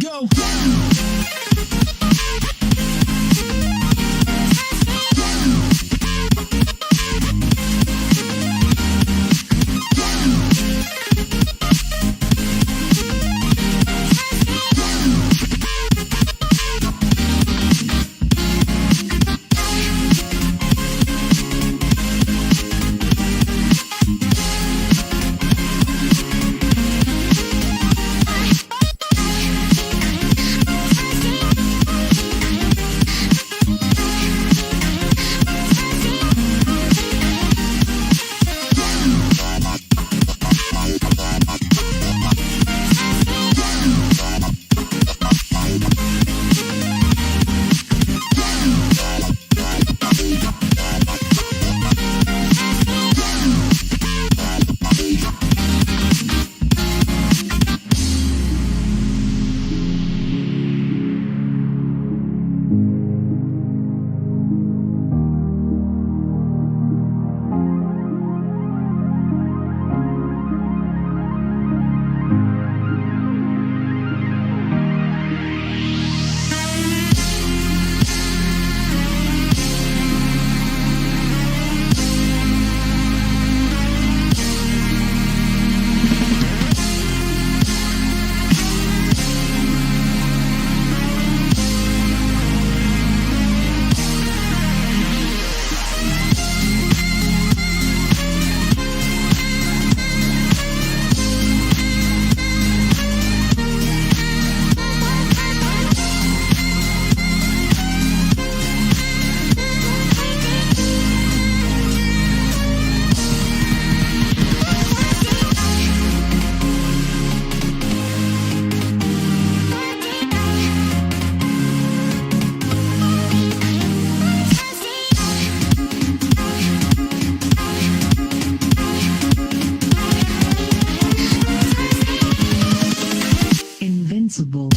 go. Invincible.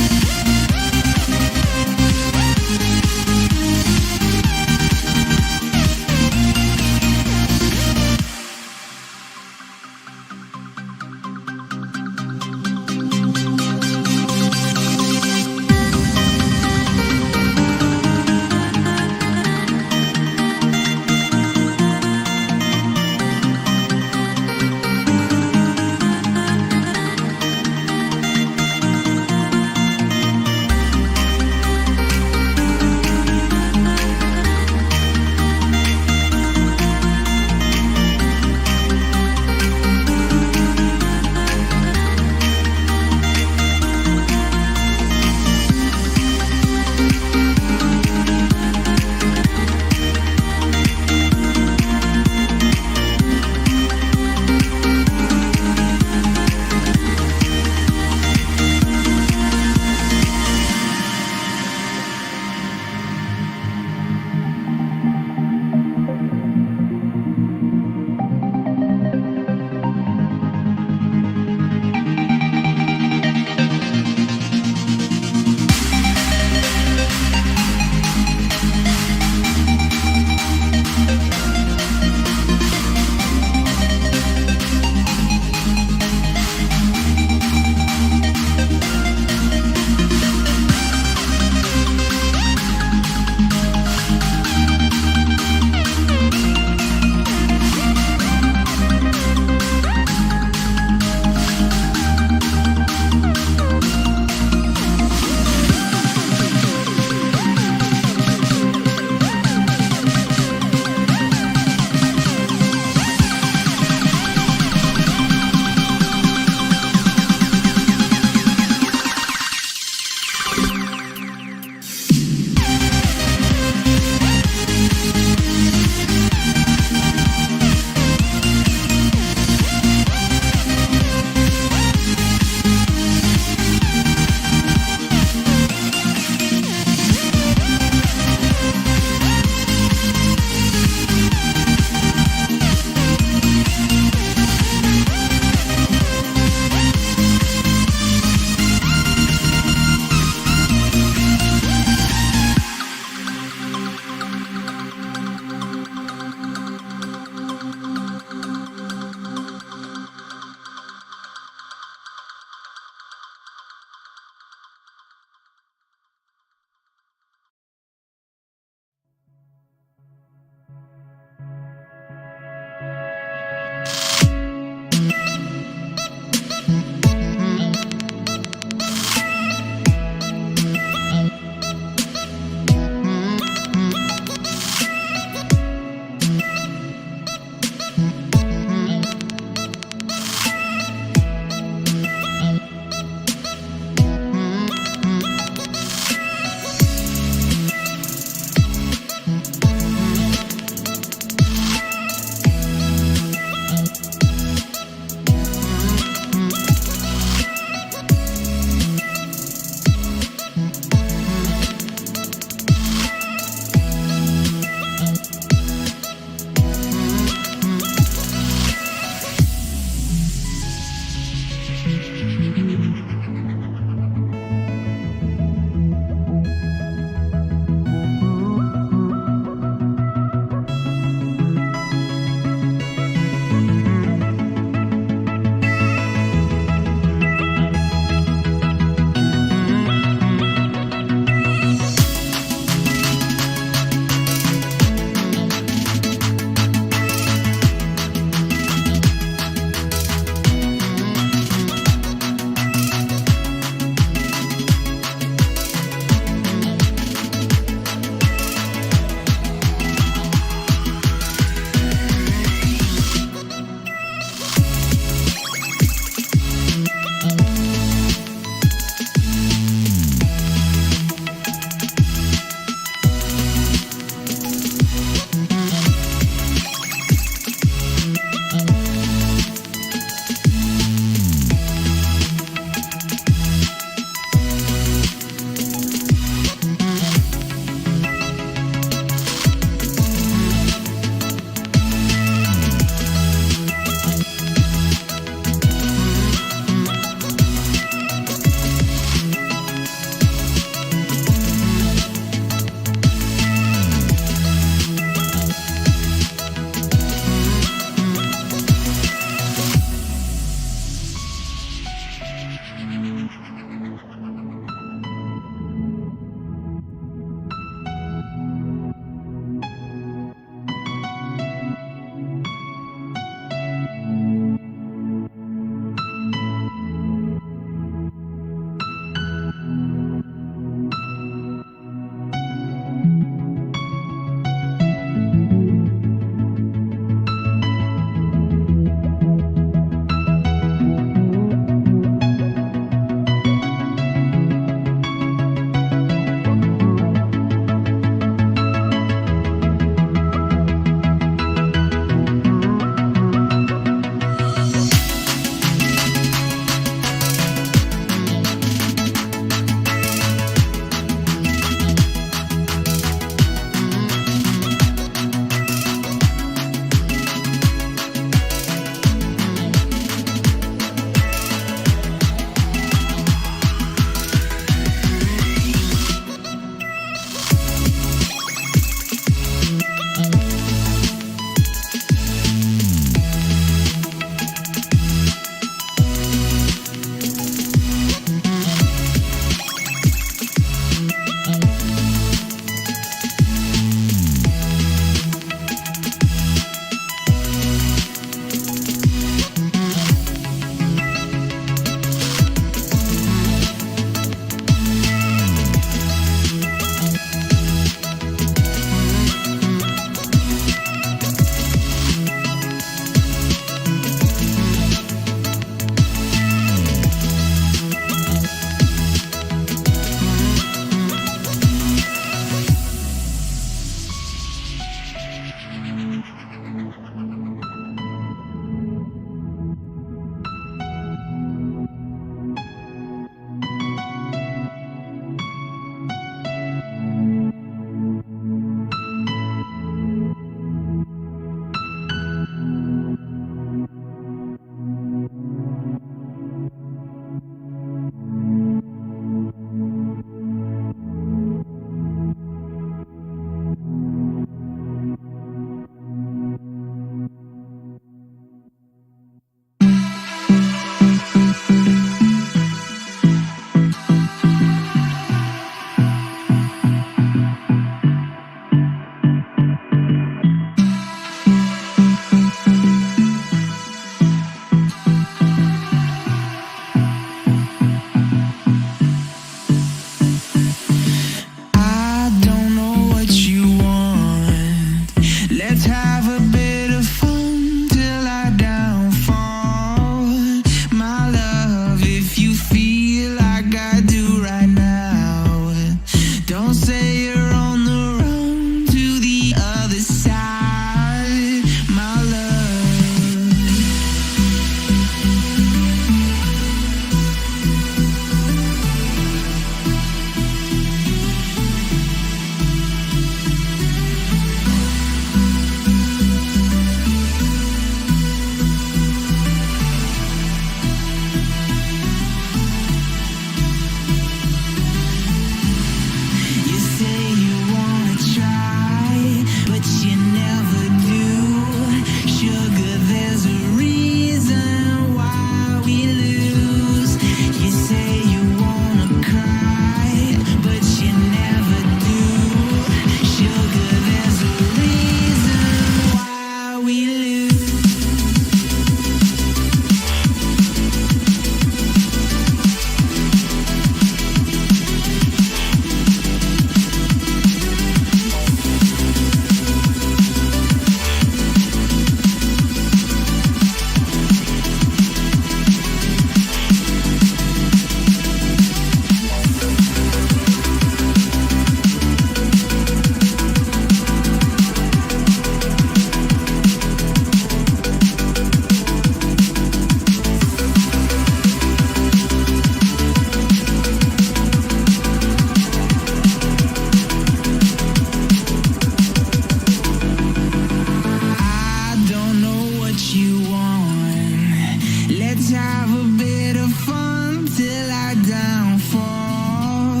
Let's have a bit of fun till our downfall.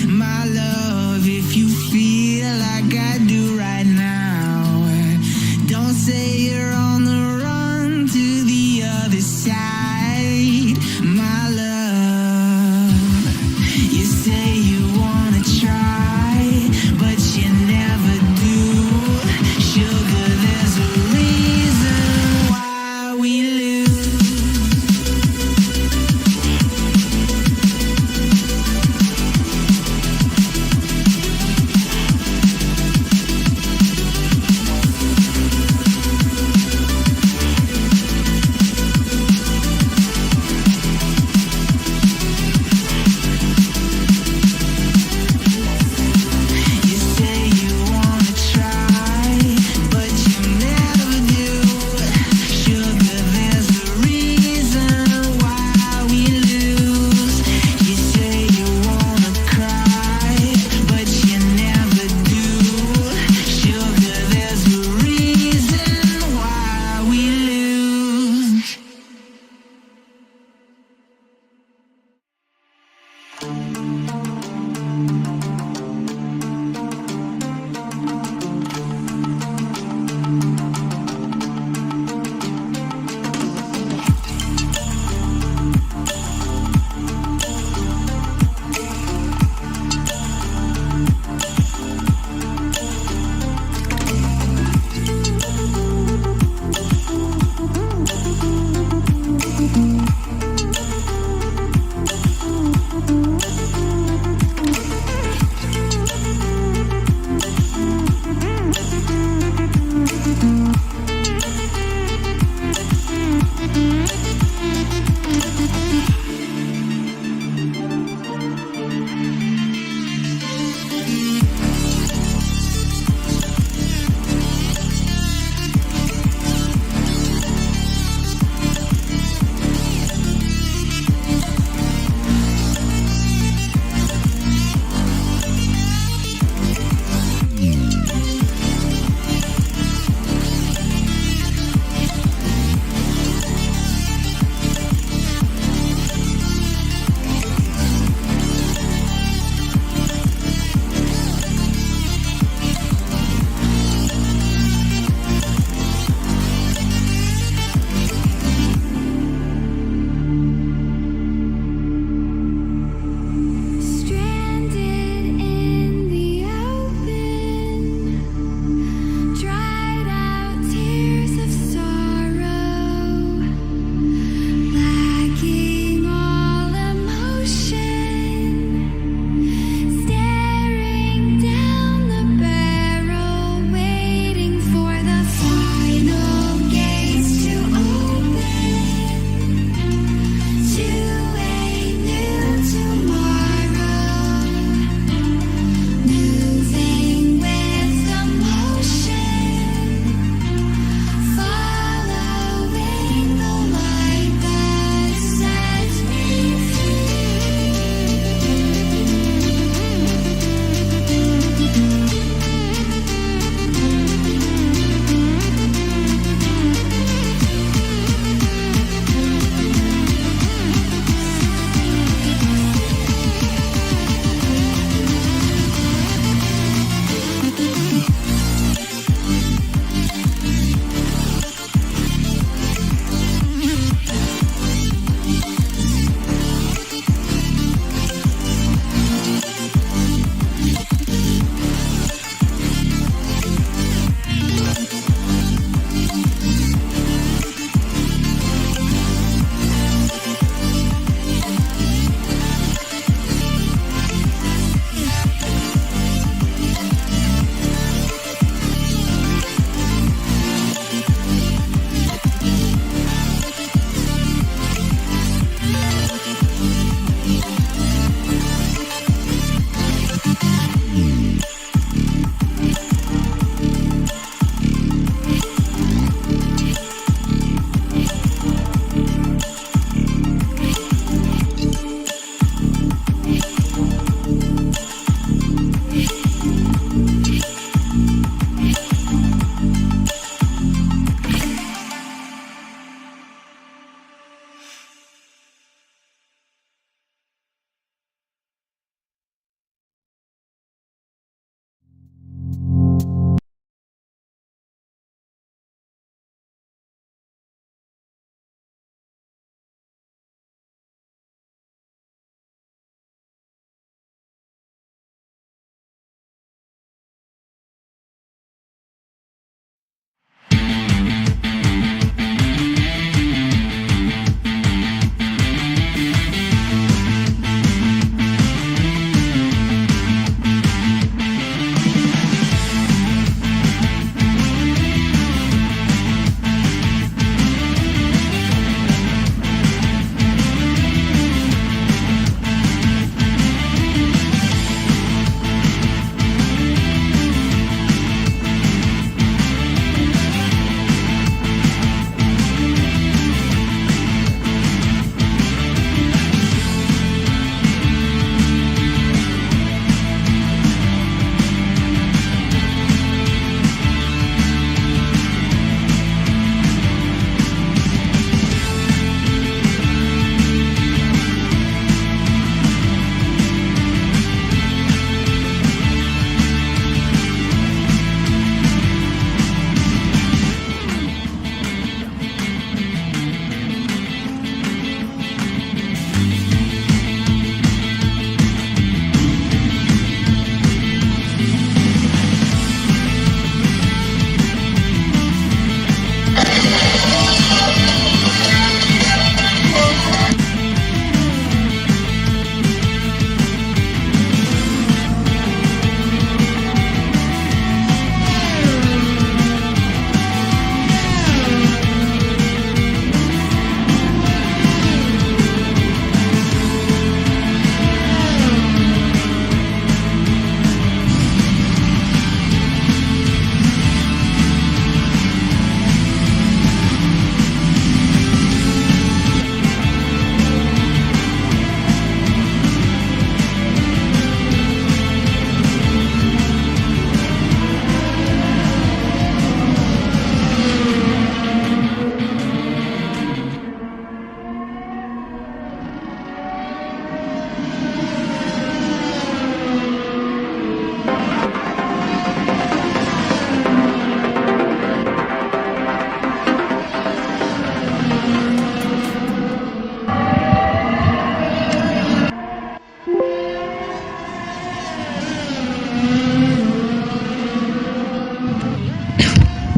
My love, if you feel like I do right now, don't say you're on the run to the other side. My love, you say you wanna try, but you never do. Sugar, there's a reason why we lose.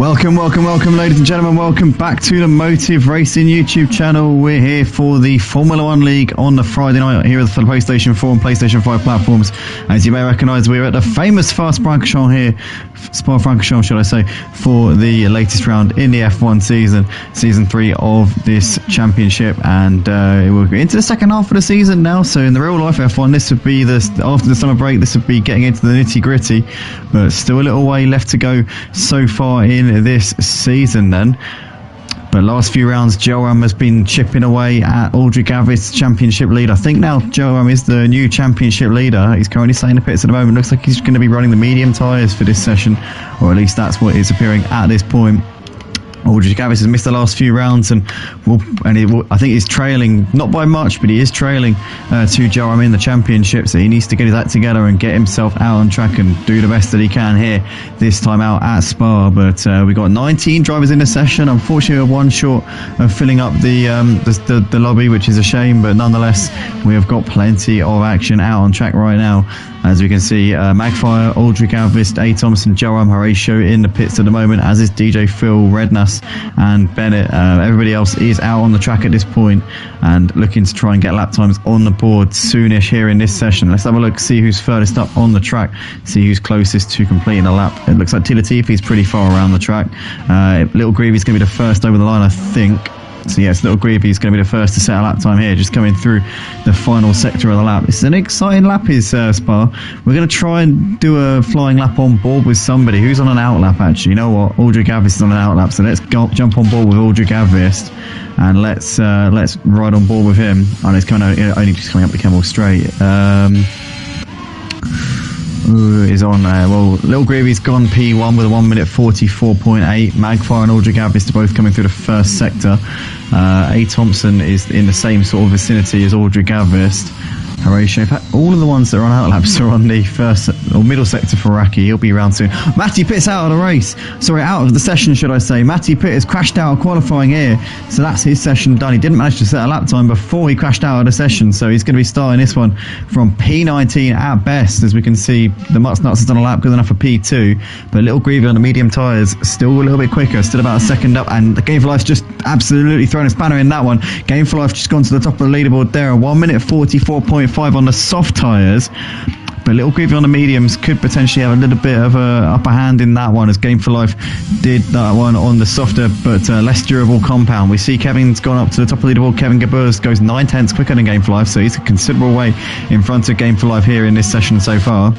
Welcome, ladies and gentlemen. Welcome back to the Motive Racing YouTube channel. We're here for the Formula 1 League on the Friday night here for the PlayStation 4 and PlayStation 5 platforms. As you may recognise, we're at the famous Spa-Francorchamps here, Spa-Francorchamps, should I say, for the latest round in the F1 season 3 of this championship. And we're into the second half of the season now. So in the real life F1, this would be after the summer break. This would be getting into the nitty-gritty, but still a little way left to go so far in this season then. But last few rounds, Joram has been chipping away at Aldrich Avis, championship leader. I think now Joram is the new championship leader. He's currently staying in the pits at the moment. Looks like he's going to be running the medium tyres for this session, or at least that's what is appearing at this point. Aldrich Avis has missed the last few rounds, and I think he's trailing, not by much, but he is trailing to Joram in the championship, so he needs to get that together and get himself out on track and do the best that he can here this time out at Spa. But we've got 19 drivers in the session. Unfortunately, we're one short of filling up the lobby, which is a shame, but nonetheless, we have got plenty of action out on track right now. As we can see, Magfire, Aldrich Avis, A. Thompson, Joram Horatio in the pits at the moment, as is DJ Phil, Rednas and Bennett. Everybody else is out on the track at this point and looking to try and get lap times on the board soonish here in this session. Let's have a look, see who's furthest up on the track, see who's closest to completing a lap. It looks like Tilatifi's pretty far around the track. Little Greavy's going to be the first over the line, I think. So yes, Little Greavy is going to be the first to set a lap time here, just coming through the final sector of the lap. It's an exciting lap, is Spa. We're going to try and do a flying lap on board with somebody who's on an out lap, actually. You know what? Aldrich Avis is on an out lap, so let's jump on board with Aldrich Avis and let's ride on board with him. And it's only just coming up the Kemmel Straight. Is on there. Well, Little Greavy's gone P1 with a 1 minute 44.8. Magfire and Aldrich Avis are both coming through the first sector. A. Thompson is in the same sort of vicinity as Aldrich Avis. Horatio. In fact, all of the ones that are on out laps are on the first or middle sector for Raki. He'll be around soon. Matty Pitt's out of the race. Sorry, out of the session, should I say. Matty Pitt has crashed out of qualifying here, so that's his session done. He didn't manage to set a lap time before he crashed out of the session, so he's going to be starting this one from P19 at best. As we can see, the Mutts Nuts has done a lap good enough for P2, but Little Greavy on the medium tyres still a little bit quicker, still about a second up, and the Game for Life's just absolutely thrown a spanner in that one. Game for Life just gone to the top of the leaderboard there, a 1 minute 44.5 on the soft tyres, but Little Greavy on the mediums could potentially have a little bit of a upper hand in that one, as Game for Life did that one on the softer but less durable compound. We see Kevin's gone up to the top of the leaderboard. Kevin Gaburs goes 9/10 quicker than Game for Life, so he's a considerable way in front of Game for Life here in this session so far.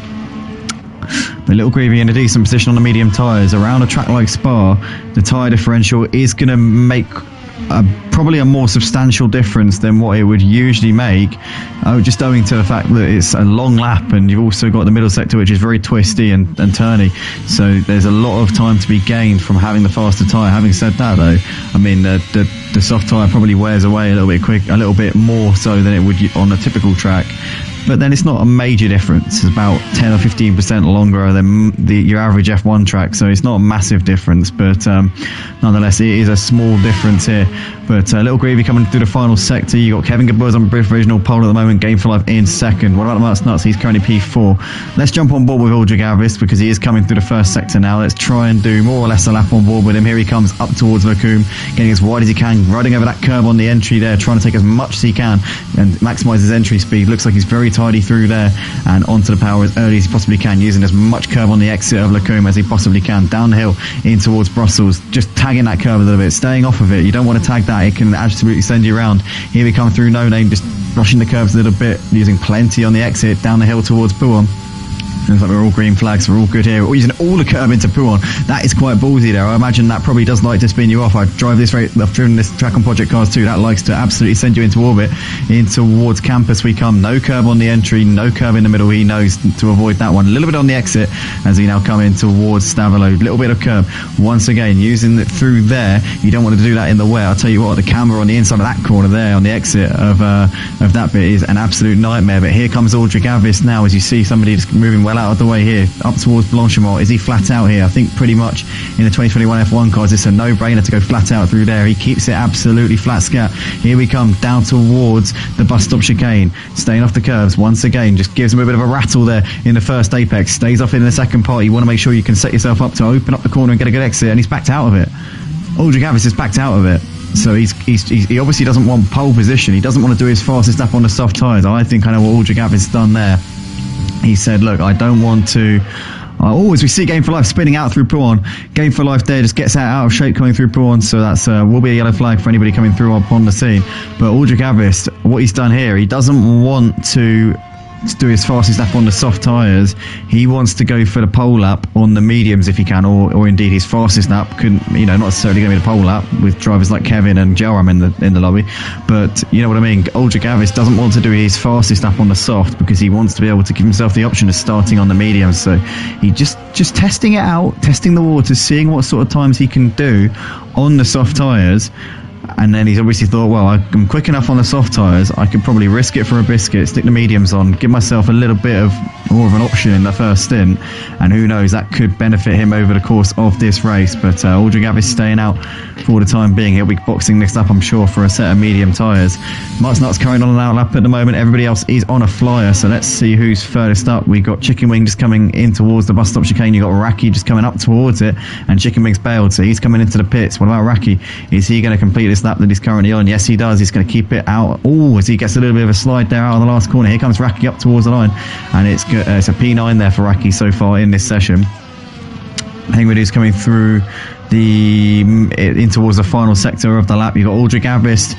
But Little Greavy in a decent position on the medium tyres. Around a track like Spa, the tyre differential is going to make probably a more substantial difference than what it would usually make, just owing to the fact that it's a long lap, and you've also got the middle sector, which is very twisty and turny, so there's a lot of time to be gained from having the faster tyre. Having said that, though, I mean the soft tyre probably wears away a little bit more so than it would on a typical track. But then it's not a major difference. It's about 10 or 15% longer than your average F1 track, so it's not a massive difference. But nonetheless, it is a small difference here. But Little Greavy coming through the final sector. You got Kevin Gabuz on provisional pole at the moment. Game for Life in second. What about the Mutts Nuts? He's currently P4. Let's jump on board with Aldrich Avis because he is coming through the first sector now. Let's try and do more or less a lap on board with him. Here he comes up towards Lacombe, getting as wide as he can, riding over that curb on the entry there, trying to take as much as he can and maximise his entry speed. Looks like he's very tidy through there and onto the power as early as he possibly can, using as much curb on the exit of Lacombe as he possibly can. Down the hill in towards Brussels, just tagging that curb a little bit, staying off of it. You don't want to tag that, it can absolutely send you around. Here we come through No Name, just brushing the curves a little bit, using plenty on the exit down the hill towards Pouon. Looks like we're all green flags, we're all good here. We're using all the curb into Pouon. That is quite ballsy there. I imagine that probably does like to spin you off. I've driven this track on Project Cars too. That likes to absolutely send you into orbit. In towards campus we come. No curb on the entry, no curb in the middle. He knows to avoid that one. A little bit on the exit as he now come in towards Stavelo. Little bit of curb. Once again, using it through there. You don't want to do that in the way. I'll tell you what, the camera on the inside of that corner there on the exit of that bit is an absolute nightmare. But here comes Aldrich Avis now, as you see somebody just moving well well out of the way here, up towards Blanchimont. Is he flat out here? I think pretty much in the 2021 F1 cars, it's a no-brainer to go flat out through there. He keeps it absolutely flat scat. Here we come, down towards the bus stop chicane, staying off the curves once again, just gives him a bit of a rattle there in the first apex, stays off in the second part. You want to make sure you can set yourself up to open up the corner and get a good exit, and he's backed out of it. Aldrich Avis is backed out of it. So he obviously doesn't want pole position. He doesn't want to do his fastest lap on the soft tyres. I think I know what Aldrich Avis has done there. He said, look, I don't want to... as we see Game for Life spinning out through Pouan. Game for Life there just gets out of shape coming through Pouan, so that's will be a yellow flag for anybody coming through upon the scene. But Aldrich Avis, what he's done here, he doesn't want to do his fastest lap on the soft tyres. He wants to go for the pole lap on the mediums if he can, or indeed his fastest lap couldn't, not necessarily going to be the pole lap with drivers like Kevin and Jelram in the lobby, but you know what I mean. Aldrich Avis doesn't want to do his fastest lap on the soft because he wants to be able to give himself the option of starting on the mediums. So he just testing it out, testing the waters, seeing what sort of times he can do on the soft tyres. And then he's obviously thought, well, I'm quick enough on the soft tyres, I could probably risk it for a biscuit, stick the mediums on, give myself a little bit of more of an option in the first stint, and who knows, that could benefit him over the course of this race. But Aldrich Avis staying out for the time being. He'll be boxing next up, I'm sure, for a set of medium tyres. Mark's Nuts carrying on an out lap at the moment. Everybody else is on a flyer, so let's see who's furthest up. We got Chicken Wing just coming in towards the bus stop chicane. You got Raki just coming up towards it, and Chicken Wing's bailed, so he's coming into the pits. What about Raki? Is he going to complete this lap that he's currently on? Yes, he does. He's going to keep it out. As he gets a little bit of a slide there out of the last corner. Here comes Raki up towards the line, and it's a P9 there for Raki so far in this session. Hengrid coming through in towards the final sector of the lap. You've got Aldrich Avis,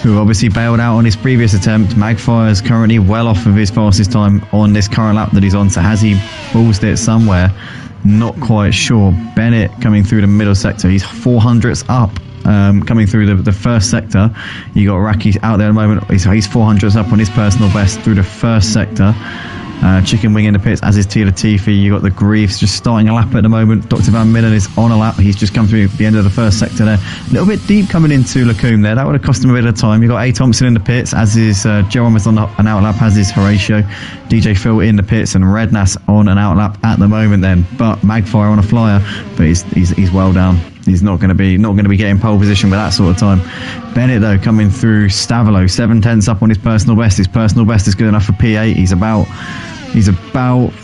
who obviously bailed out on his previous attempt. Magfire is currently well off of his fastest time on this current lap that he's on, so has he ballsed it somewhere? Not quite sure. Bennett coming through the middle sector. He's 400ths up. Coming through the first sector. You got Raki out there at the moment. He's 400ths up on his personal best through the first sector. Chicken Wing in the pits, as is Tia Latifi. You got the Griefs just starting a lap at the moment. Dr. Van Millen is on a lap. He's just come through the end of the first sector there. A little bit deep coming into Lacombe there. That would have cost him a bit of time. You got A. Thompson in the pits, as is Jerome is on an out lap, as is Horatio. DJ Phil in the pits, and Rednas on an out lap at the moment then. But Magfire on a flyer, but he's well down. He's not going to be getting pole position with that sort of time. Bennett though coming through Stavolo, 7/10 up on his personal best. His personal best is good enough for P8. He's about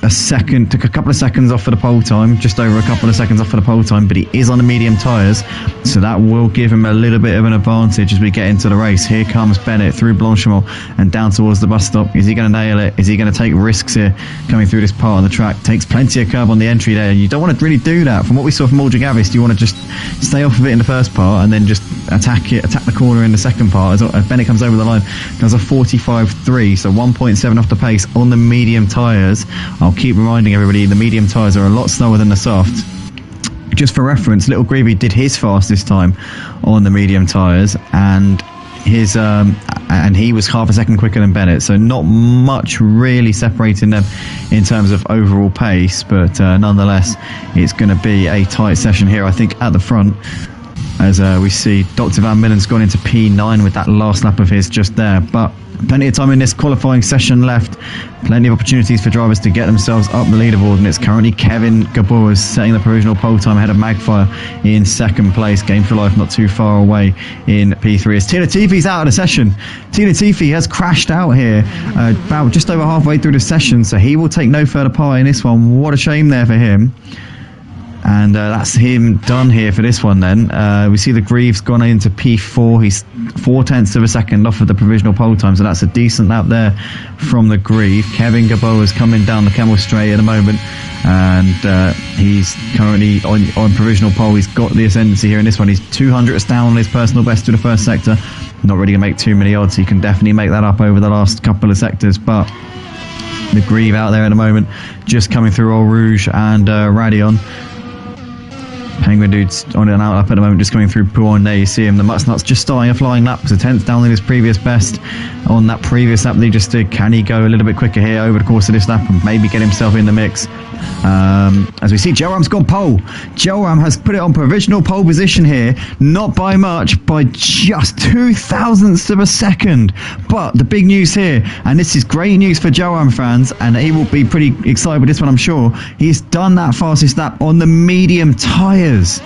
a second, took a couple of seconds off for the pole time, just over a couple of seconds off for the pole time, but he is on the medium tyres, so that will give him a little bit of an advantage as we get into the race. Here comes Bennett through Blanchimont and down towards the bus stop. Is he going to nail it? Is he going to take risks here coming through this part of the track? Takes plenty of curb on the entry there, and you don't want to really do that. From what we saw from Aldrich Avis, you want to just stay off of it in the first part and then just attack the corner in the second part. As Bennett comes over the line, does a 45.3, so 1.7 off the pace on the medium tyres. I'll keep reminding everybody, the medium tyres are a lot slower than the soft. Just for reference, Little Greavy did his fastest time on the medium tyres, and he was half a second quicker than Bennett, so not much really separating them in terms of overall pace, but nonetheless it's going to be a tight session here, I think, at the front, as we see Dr. Van Millen's gone into P9 with that last lap of his just there. But plenty of time in this qualifying session left, plenty of opportunities for drivers to get themselves up the leaderboard, and it's currently Kevin Gabor setting the provisional pole time ahead of Magfire in second place. Game for Life not too far away in P3 as Tia Latifi's out of the session. Tia Latifi has crashed out here about just over halfway through the session, so he will take no further part in this one. What a shame there for him. And that's him done here for this one then. We see the Greaves gone into P4. He's 0.4 of a second off of the provisional pole time, so that's a decent lap there from the Grieve. Kevin Gabot is coming down the Camel Straight at the moment, and he's currently on provisional pole. He's got the ascendancy here in this one. He's 200ths down on his personal best to the first sector. Not really going to make too many odds. He can definitely make that up over the last couple of sectors, but the Grieve out there at the moment, just coming through Eau Rouge and Radion. Penguin Dude's on an out lap at the moment, just coming through Pouan. There you see him. The Mutt's Nuts just starting a flying lap, so 10th down in his previous best on that previous lap that he just did. Can he go a little bit quicker here over the course of this lap and maybe get himself in the mix As we see, Joram's gone pole. Joram has put it on provisional pole position here, not by much, by just 0.02 of a second. But the big news here, and this is great news for Joram fans, and he will be pretty excited with this one, I'm sure. He's done that fastest lap on the medium tyres.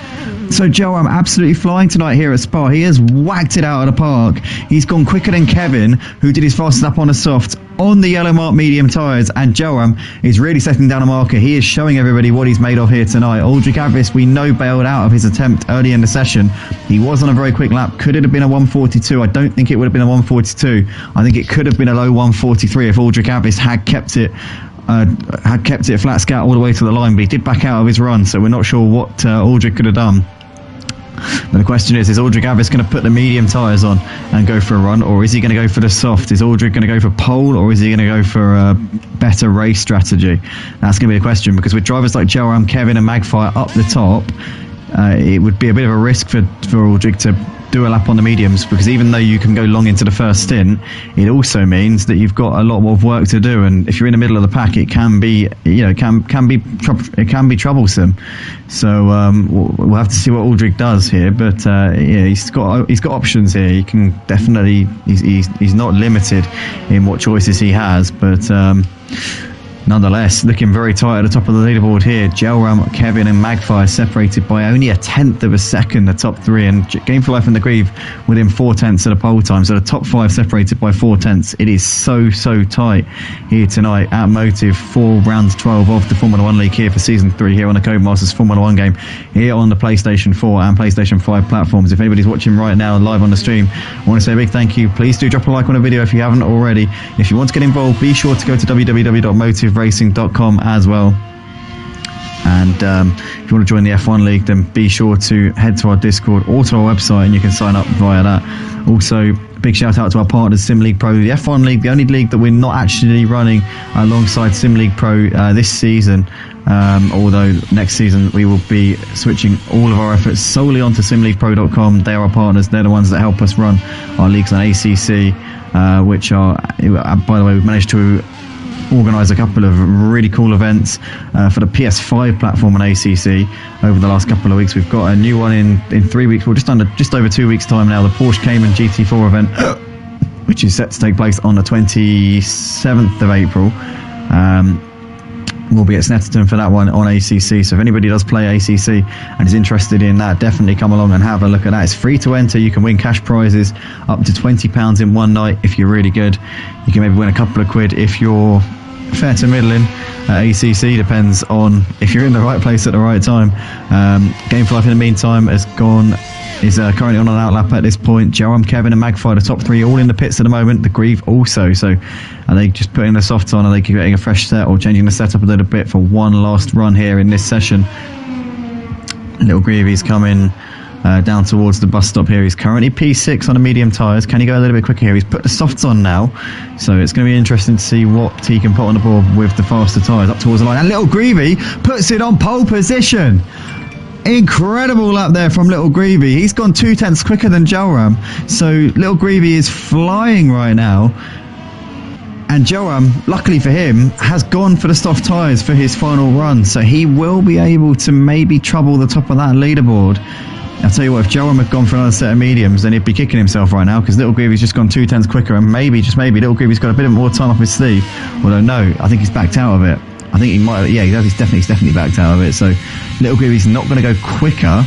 So Joram absolutely flying tonight here at Spa. He has whacked it out of the park. He's gone quicker than Kevin, who did his fastest lap on the soft on the yellow mark medium tyres, and Joram is really setting down a marker. He is showing everybody what he's made of here tonight. Aldrich Avis, we know, bailed out of his attempt early in the session. He was on a very quick lap. Could it have been a 142? I don't think it would have been a 142. I think it could have been a low 143 if Aldrich Avis had kept it flat scout all the way to the line, but he did back out of his run, so we're not sure what Aldrich could have done. But the question is Aldrich Avis going to put the medium tyres on and go for a run, or is he going to go for the soft? Is Aldrich going to go for pole, or is he going to go for a better race strategy? That's going to be a question, because with drivers like Joram, Kevin and Magfire up the top, it would be a bit of a risk for Aldrich to do a lap on the mediums, because even though you can go long into the first stint, it also means that you've got a lot more work to do, and if you're in the middle of the pack, it can be, it can be troublesome. So we'll have to see what Aldrich does here, but he's got options here. He can definitely, he's not limited in what choices he has, but nonetheless, looking very tight at the top of the leaderboard here. Joram, Kevin and Magfire separated by only 1/10 of a second, the top three, and Game for Life and the Grieve within 4/10 of the pole time. So the top five separated by 4/10. It is so tight here tonight at Motive for round 12 of the Formula 1 League here for Season 3 here on the Codemasters Formula 1 game here on the PlayStation 4 and PlayStation 5 platforms. If anybody's watching right now live on the stream, I want to say a big thank you. Please do drop a like on the video if you haven't already. If you want to get involved, be sure to go to www.motiveracing.com as well. And if you want to join the F1 League, then be sure to head to our Discord or to our website, and you can sign up via that. Also, big shout out to our partners, Sim League Pro, the F1 League, the only league that we're not actually running alongside Sim League Pro this season. Although next season we will be switching all of our efforts solely onto simleaguepro.com. They are our partners. They're the ones that help us run our leagues on ACC, which are, by the way, we've managed to organise a couple of really cool events for the PS5 platform on ACC over the last couple of weeks. We've got a new one in 3 weeks, well, just over 2 weeks time now, the Porsche Cayman GT4 event, which is set to take place on the 27th of April. We'll be at Snetterton for that one on ACC, so if anybody does play ACC and is interested in that, definitely come along and have a look at that. It's free to enter. You can win cash prizes up to £20 in one night if you're really good. You can maybe win a couple of quid if you're fair to middling. ACC depends on if you're in the right place at the right time. Game for Life in the meantime is currently on an outlap at this point. Joram, Kevin and Magfire, the top three, all in the pits at the moment. The Grieve also. So are they just putting the softs on? Are they getting a fresh set or changing the setup a little bit for one last run here in this session? Little Grievey's coming down towards the bus stop here. He's currently P6 on the medium tyres. Can he go a little bit quicker here? He's put the softs on now, so it's going to be interesting to see what he can put on the board with the faster tyres up towards the line. And Little Grievey puts it on pole position. Incredible lap there from Little Grievey. He's gone 2/10 quicker than Joram, so Little Grievey is flying right now. And Joram, luckily for him, has gone for the soft tyres for his final run, so he will be able to maybe trouble the top of that leaderboard. I'll tell you what, if Joram had gone for another set of mediums, then he'd be kicking himself right now, because Little Greavy's just gone 2/10 quicker, and maybe, just maybe, Little Greavy's got a bit more time off his sleeve. Although no, I think he's backed out of it. I think he might, yeah, he's definitely backed out of it. So Little Greavy's not going to go quicker,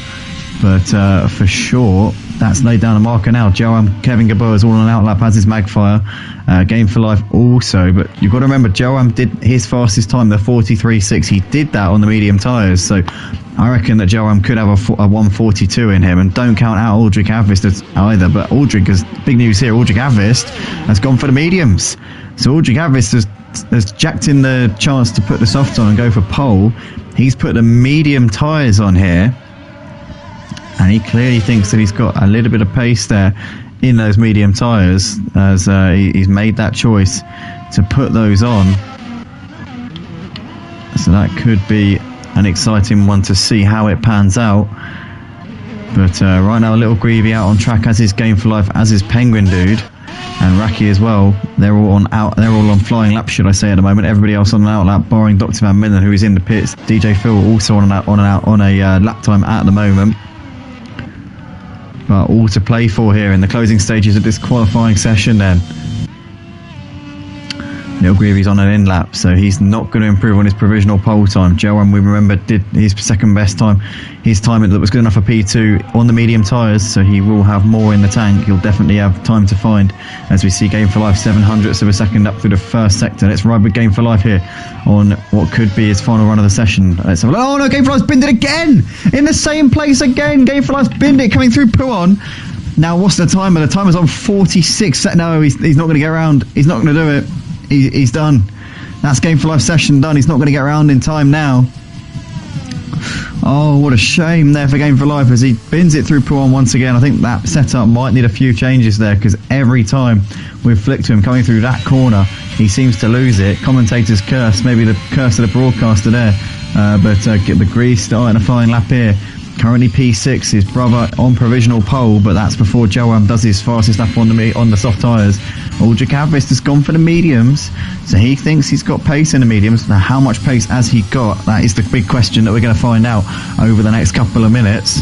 but for sure, that's laid down a marker now. Joram, Kevin Gabor is all on an outlap, as is Magfire. Game for Life also, but you've got to remember, Joram did his fastest time, the 43.6. He did that on the medium tyres, so I reckon that Joram could have a 142 in him, and don't count out Aldrich Avist either. But Aldrich, has big news here, Aldrich Avist has gone for the mediums. So Aldrich Avist has jacked in the chance to put the softs on and go for pole. He's put the medium tyres on here, and he clearly thinks that he's got a little bit of pace there in those medium tyres, as he's made that choice to put those on. So that could be an exciting one to see how it pans out. But right now, Little Greavy out on track, as is Game for Life, as is Penguin Dude. and Raki as well. They're all on flying laps, should I say, at the moment. Everybody else on an out lap, barring Dr. Van Midden, who is in the pits. DJ Phil also on a lap time at the moment. But all to play for here in the closing stages of this qualifying session then. Little Greavy's on an in lap, so he's not going to improve on his provisional pole time. Joram, we remember, did his second best time. His time that was good enough for P2 on the medium tyres, so he will have more in the tank. He'll definitely have time to find, as we see Game for Life 700ths of a second up through the first sector. Let's ride with Game for Life here on what could be his final run of the session. Let's have a look. Oh no, Game for Life's binned it again! In the same place again! Game for Life's binned it, coming through Puon. Now, what's the timer? The timer's on 46. No, he's not going to get around. He's not going to do it. He's done. That's Game for Life session done. He's not going to get around in time now. Oh, what a shame there for Game for Life as he bins it through Puon once again. I think that setup might need a few changes there, because every time we flick to him coming through that corner, he seems to lose it. Commentators curse, maybe the curse of the broadcaster there. But get the grease starting a flying lap here. Currently P6, his brother on provisional pole, but that's before Joam does his fastest lap on the soft tyres. Uldrik Avist has gone for the mediums, so he thinks he's got pace in the mediums. Now, how much pace has he got? That is the big question that we're going to find out over the next couple of minutes.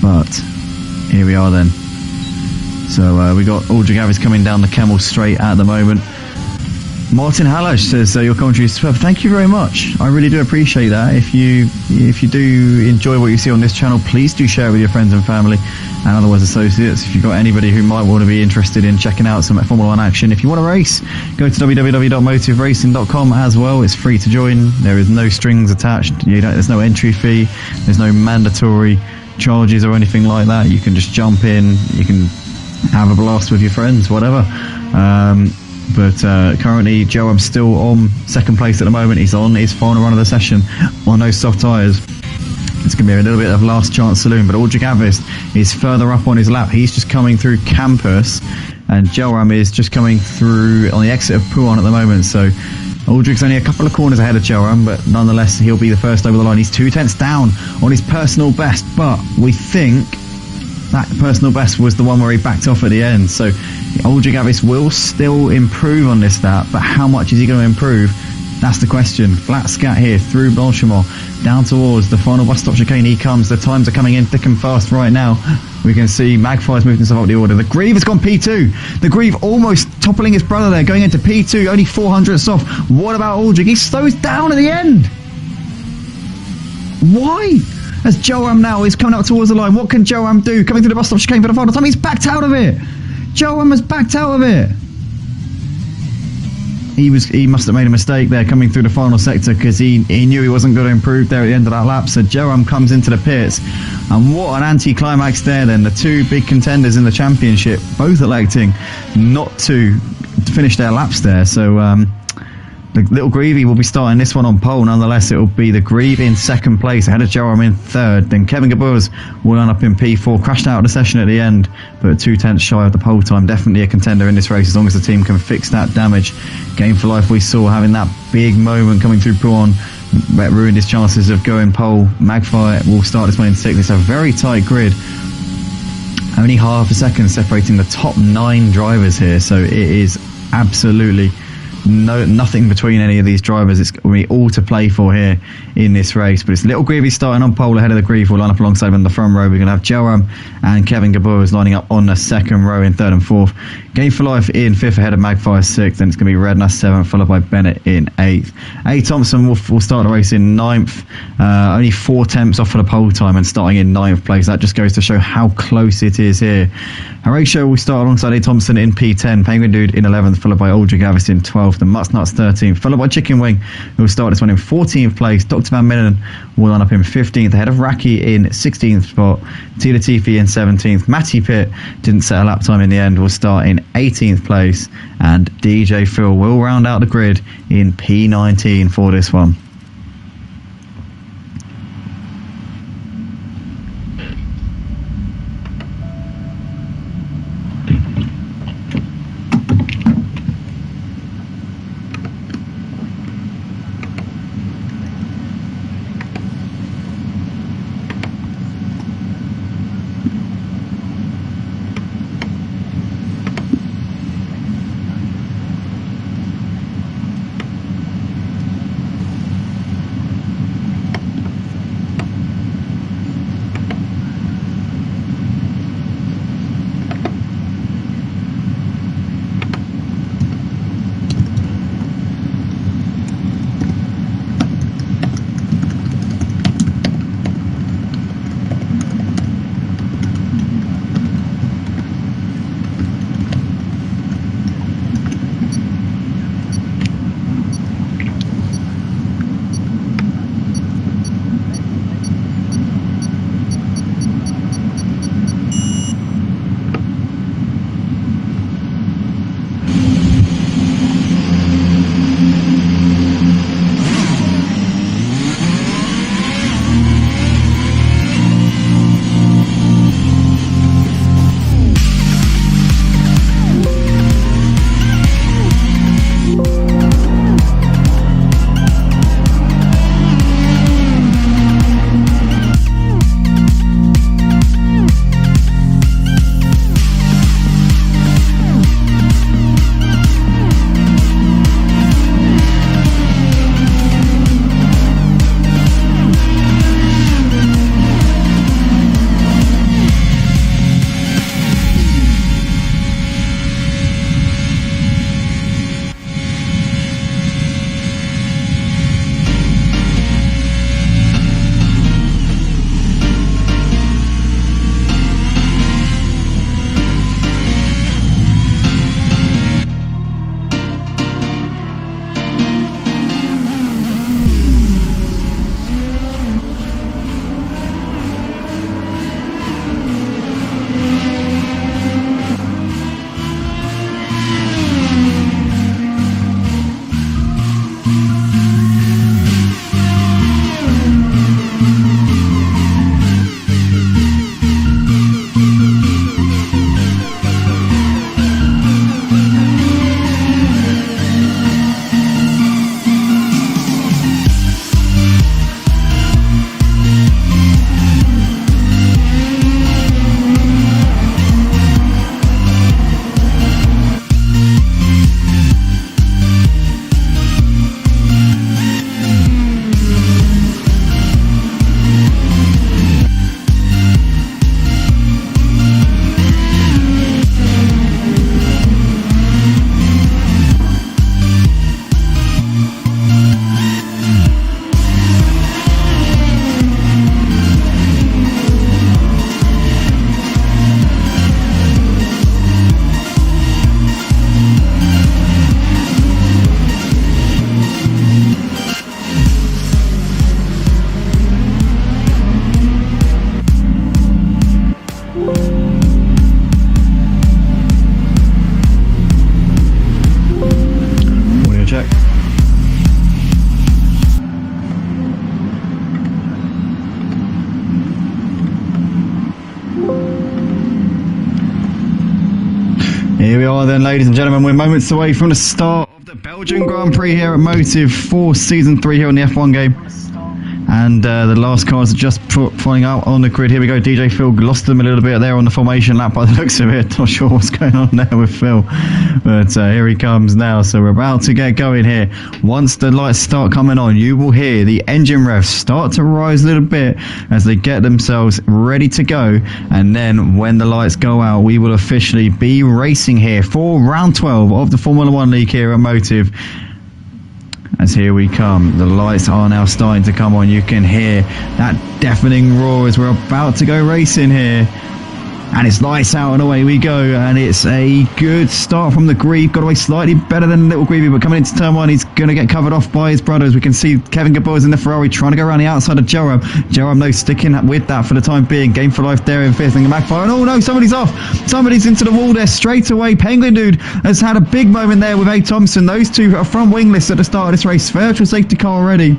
But here we are then. So we got Uldrik Avist coming down the Camel Straight at the moment. Martin Halash says your commentary is superb. Thank you very much. I really do appreciate that. If you do enjoy what you see on this channel, please do share it with your friends and family and otherwise associates. If you've got anybody who might want to be interested in checking out some Formula 1 action, if you want to race, go to www.motiveracing.com as well. It's free to join. There is no strings attached. There's no entry fee. There's no mandatory charges or anything like that. You can just jump in. You can have a blast with your friends, whatever. But currently Joab's still on second place at the moment. He's on his final run of the session on those soft tyres. It's going to be a little bit of last chance saloon, but Uldrik Avist is further up on his lap. He's just coming through Campus, and Joram is just coming through on the exit of Puon at the moment. So Uldrik's only a couple of corners ahead of Joram, but nonetheless he'll be the first over the line. He's 2/10 down on his personal best, but we think that personal best was the one where he backed off at the end. So Uldrik Avist will still improve on this lap, but how much is he going to improve? That's the question. Flat scat here through Blanchimont, down towards the final bus stop chicane. He comes. The times are coming in thick and fast right now. We can see Magpie's moving himself up the order. The Grieve has gone P2. The Grieve almost toppling his brother there, going into P2, only 400ths off. What about Uldrik? He slows down at the end. Why? As Joam now is coming up towards the line. What can Joam do? Coming through the bus stop chicane for the final time. He's backed out of it. Joam has backed out of it. He must have made a mistake there coming through the final sector, because he knew he wasn't going to improve there at the end of that lap. So Joam comes into the pits, and what an anti-climax there then. The two big contenders in the championship both electing not to finish their laps there. So the little Greavy will be starting this one on pole. Nonetheless, it will be the Grieve in second place, ahead of Joram in third. Then Kevin Gaburs will line up in P4, crashed out of the session at the end, but 2/10 shy of the pole time. Definitely a contender in this race as long as the team can fix that damage. Game for Life we saw having that big moment coming through Puon, that ruined his chances of going pole. Magpie will start this one in sixth. It's a very tight grid. Only half a second separating the top 9 drivers here, so it is absolutely nothing between any of these drivers. It's going to be all to play for here in this race. But it's Little Greavy starting on pole ahead of the Grieve. We'll line up alongside him on the front row. We're going to have Joram and Kevin Gaburs lining up on the second row in third and fourth. Game for Life in fifth ahead of Magpie sixth. Then it's going to be Redknapp seventh, followed by Bennett in eighth. A. Thompson will start the race in ninth. Only 4 tenths off for the pole time and starting in ninth place. That just goes to show how close it is here. Horatio will start alongside A. Thompson in P10. Penguin Dude in 11th, followed by Uldrik Avist in 12th. And Mutts Nuts 13th, followed by Chicken Wing, who will start this one in 14th place. Dr. Van Midden will line up in 15th, ahead of Raki in 16th spot. T. Latifi in 17th. Matty Pitt didn't set a lap time in the end, will start in 18th place. And DJ Phil will round out the grid in P19 for this one. Here we are then, ladies and gentlemen. We're moments away from the start of the Belgian Grand Prix here at Motive for Season 3 here on the F1 game. And the last cars are just flying out on the grid. Here we go. DJ Phil lost them a little bit there on the formation lap by the looks of it. Not sure what's going on there with Phil. But here he comes now. So we're about to get going here. Once the lights start coming on, you will hear the engine revs start to rise a little bit as they get themselves ready to go. And then when the lights go out, we will officially be racing here for round 12 of the Formula 1 League here at Motive. As here we come, the lights are now starting to come on. You can hear that deafening roar as we're about to go racing here. And it's lights out and away we go. And it's a good start from the Grieve. Got away slightly better than Little Grievy, but coming into turn one, he's going to get covered off by his brothers. We can see Kevin Gabor in the Ferrari trying to go around the outside of Joram. Joram, though, sticking with that for the time being. Game for life there in fifth. And Magpie. And oh no, somebody's off. Somebody's into the wall there straight away. Penguin Dude has had a big moment there with A. Thompson. Those two are front wingless at the start of this race. Virtual safety car already.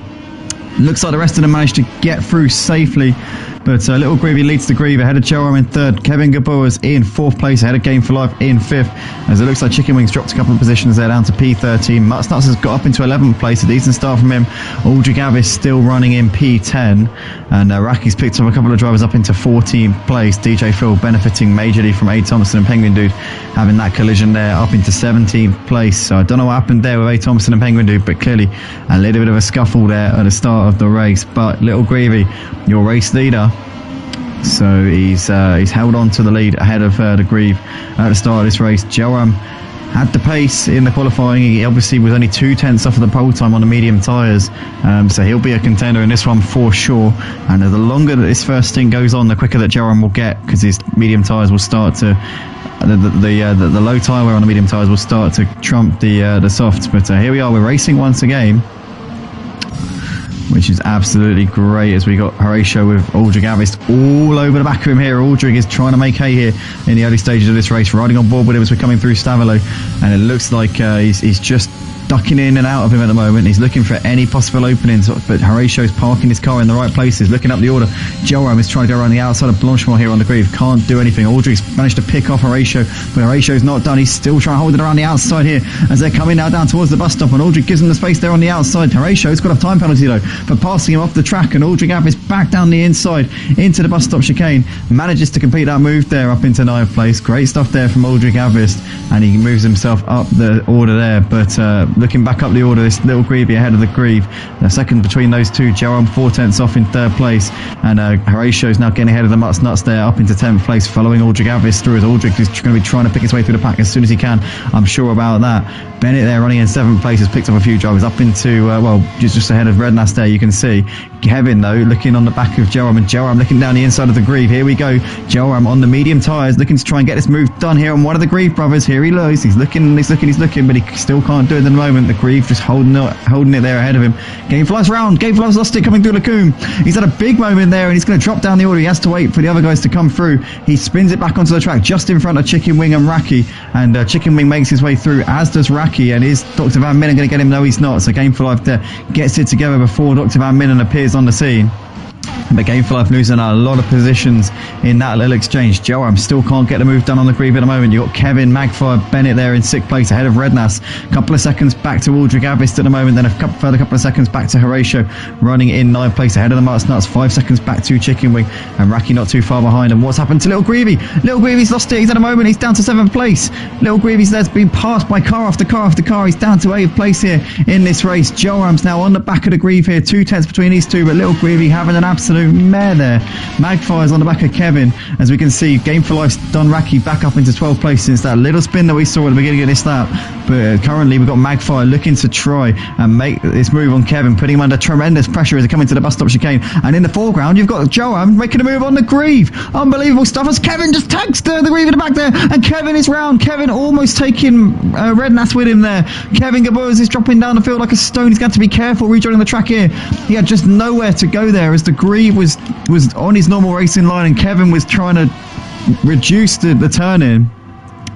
Looks like the rest of them managed to get through safely. But Little Grievy leads the Grieve ahead of Joram in third. Kevin Gabor is in fourth place ahead of Game for Life in fifth. As it looks like Chicken Wings dropped a couple of positions there down to P13. Mutts Nuts has got up into 11th place. A decent start from him. Aldrich Avis still running in P10. And Racky's picked up a couple of drivers up into 14th place. DJ Phil benefiting majorly from A. Thompson and Penguin Dude having that collision there up into 17th place. So I don't know what happened there with A. Thompson and Penguin Dude, but clearly a little bit of a scuffle there at the start of the race. But Little Grievy, your race leader. So he's held on to the lead ahead of the Grieve at the start of this race. Joram had the pace in the qualifying. He obviously was only 2/10 off of the pole time on the medium tyres. So he'll be a contender in this one for sure. And the longer that this first stint goes on, the quicker that Joram will get, because his medium tyres will start to... The low tyre wear on the medium tyres will start to trump the softs. But here we are, we're racing once again, which is absolutely great, as we got Horatio with Aldrich Avis all over the back of him here. Aldrich is trying to make hay here in the early stages of this race, riding on board with him as we're coming through Stavelo, and it looks like he's just ducking in and out of him at the moment. He's looking for any possible openings, but Horatio's parking his car in the right places, looking up the order. Joram is trying to go around the outside of Blanchemont here on the Grieve. Can't do anything. Aldrich's managed to pick off Horatio, but Horatio's not done. He's still trying to hold it around the outside here as they're coming now down towards the bus stop, and Aldrich gives him the space there on the outside. Horatio's got a time penalty though for passing him off the track, and Aldrich Avis back down the inside into the bus stop chicane. Manages to complete that move there up into 9th place. Great stuff there from Aldrich Avis, and he moves himself up the order there. But looking back up the order, this Little Grievy ahead of the Grieve. The second between those two, Joram 4/10 off in third place, and Horatio's now getting ahead of the Mutts Nuts there up into 10th place, following Aldrich Avis through, as Aldrich is going to be trying to pick his way through the pack as soon as he can. I'm sure about that. Bennett there running in 7th place has picked up a few drivers up into just ahead of Rednas there. You can see Kevin though looking on the back of Joram, and Joram looking down the inside of the Grieve. Here we go, Joram on the medium tyres looking to try and get this move done here on one of the Grieve brothers. Here he looks, he's looking, but he still can't do it at the moment. The Grieve just holding it there ahead of him. Game flies round. Game flies lost it coming through Lacombe. He's had a big moment there, and he's going to drop down the order. He has to wait for the other guys to come through. He spins it back onto the track just in front of Chicken Wing and Raki, and Chicken Wing makes his way through, as does Raki, and is Dr. Van Minnen going to get him? No, he's not. So Game for Life there gets it together before Dr. Van Minnen appears on the scene. But Game for Life losing a lot of positions in that little exchange. Joram still can't get the move done on the Grieve at the moment. You've got Kevin Magfire Bennett there in 6th place ahead of Rednas. A couple of seconds back to Aldrich Avis at the moment. Then a couple of seconds back to Horatio running in 9th place ahead of the Mutts Nuts. 5 seconds back to Chicken Wing, and Raki not too far behind. And what's happened to Little Grievy? Little Grievy's lost it. He's at a moment. He's down to 7th place. Little Grievy's there's been passed by car after car after car. He's down to 8th place here in this race. Joram's now on the back of the Grieve here. 2/10 between these two, but Little Grievy having an absolute mare there. Magfire's on the back of Kevin, as we can see. Game for Life's done Raki back up into 12th place since that little spin that we saw at the beginning of this lap. But currently we've got Magfire looking to try and make this move on Kevin, putting him under tremendous pressure as they come into the bus stop chicane. And in the foreground you've got Joram making a move on the Grieve. Unbelievable stuff as Kevin just tags the Grieve in the back there, and Kevin is round. Kevin almost taking Rednas with him there. Kevin Gabors is dropping down the field like a stone. He's got to be careful rejoining the track here. He had just nowhere to go there as the Grieve was on his normal racing line, and Kevin was trying to reduce the turn in.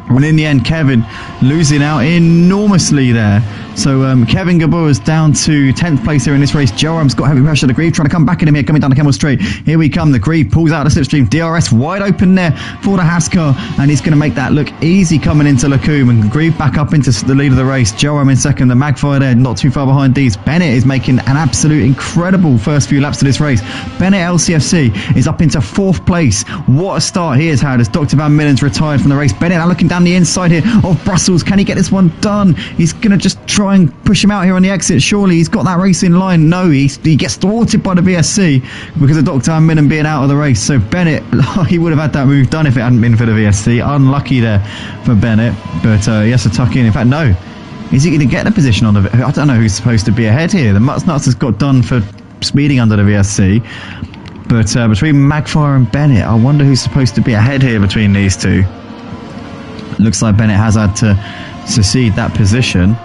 And in the end, Kevin losing out enormously there So Kevin Gabor is down to 10th place here in this race. Joram's got heavy pressure. The Grieve trying to come back in him here, coming down the Camel Straight. Here we come. The Grieve pulls out the slipstream. DRS wide open there for the Haskar, and he's going to make that look easy coming into Lacombe. And Grieve back up into the lead of the race. Joram in second. The Magpie there, not too far behind these. Bennett is making an absolute incredible first few laps of this race. Bennett LCFC is up into 4th place. What a start he has had as Dr. Van Millen's retired from the race. Bennett now looking down the inside here of Brussels. Can he get this one done? He's going to just try and push him out here on the exit. Surely he's got that race in line. No, he gets thwarted by the VSC because of Dr. Van Millen being out of the race. So Bennett, he would have had that move done if it hadn't been for the VSC. Unlucky there for Bennett, but he has to tuck in. In fact, no. Is he going to get the position on the... I don't know who's supposed to be ahead here. The Mutts Nuts has got done for speeding under the VSC. But between Magfire and Bennett, I wonder who's supposed to be ahead here between these two. Looks like Bennett has had to cede that position.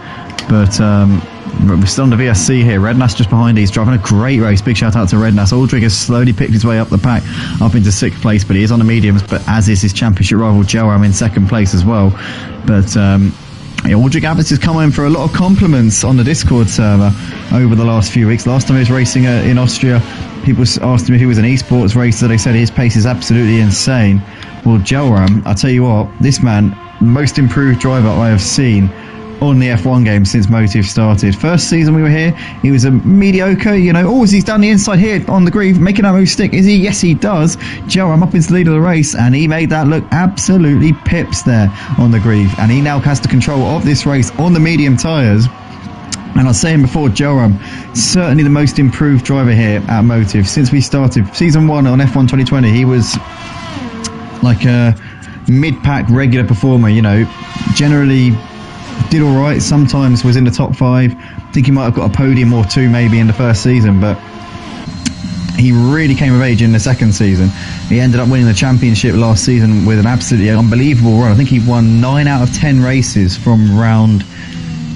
But we're still on the VSC here. Rednas just behind. He's driving a great race. Big shout out to Rednas. Aldrich has slowly picked his way up the pack, up into 6th place, but he is on the mediums, but as is his championship rival Joram in 2nd place as well. But Aldrich Abbas has come in for a lot of compliments on the Discord server over the last few weeks. Last time he was racing in Austria, people asked him if he was an esports racer. They said his pace is absolutely insane. Well, Joram, I'll tell you what, this man, most improved driver I have seen on the F1 game since Motive started. First season we were here, he was a mediocre, is he's down the inside here on the Grieve, making that move stick, is he? Yes, he does. Joram up into the lead of the race, and he made that look absolutely pips there on the Grieve, and he now has the control of this race on the medium tyres. And I was saying before, Joram, certainly the most improved driver here at Motive since we started. Season 1 on F1 2020, he was like a mid-pack regular performer, generally did all right, sometimes was in the top 5. I think he might have got a podium or 2 maybe in the first season, but he really came of age in the 2nd season. He ended up winning the championship last season with an absolutely unbelievable run. I think he won 9 out of 10 races from round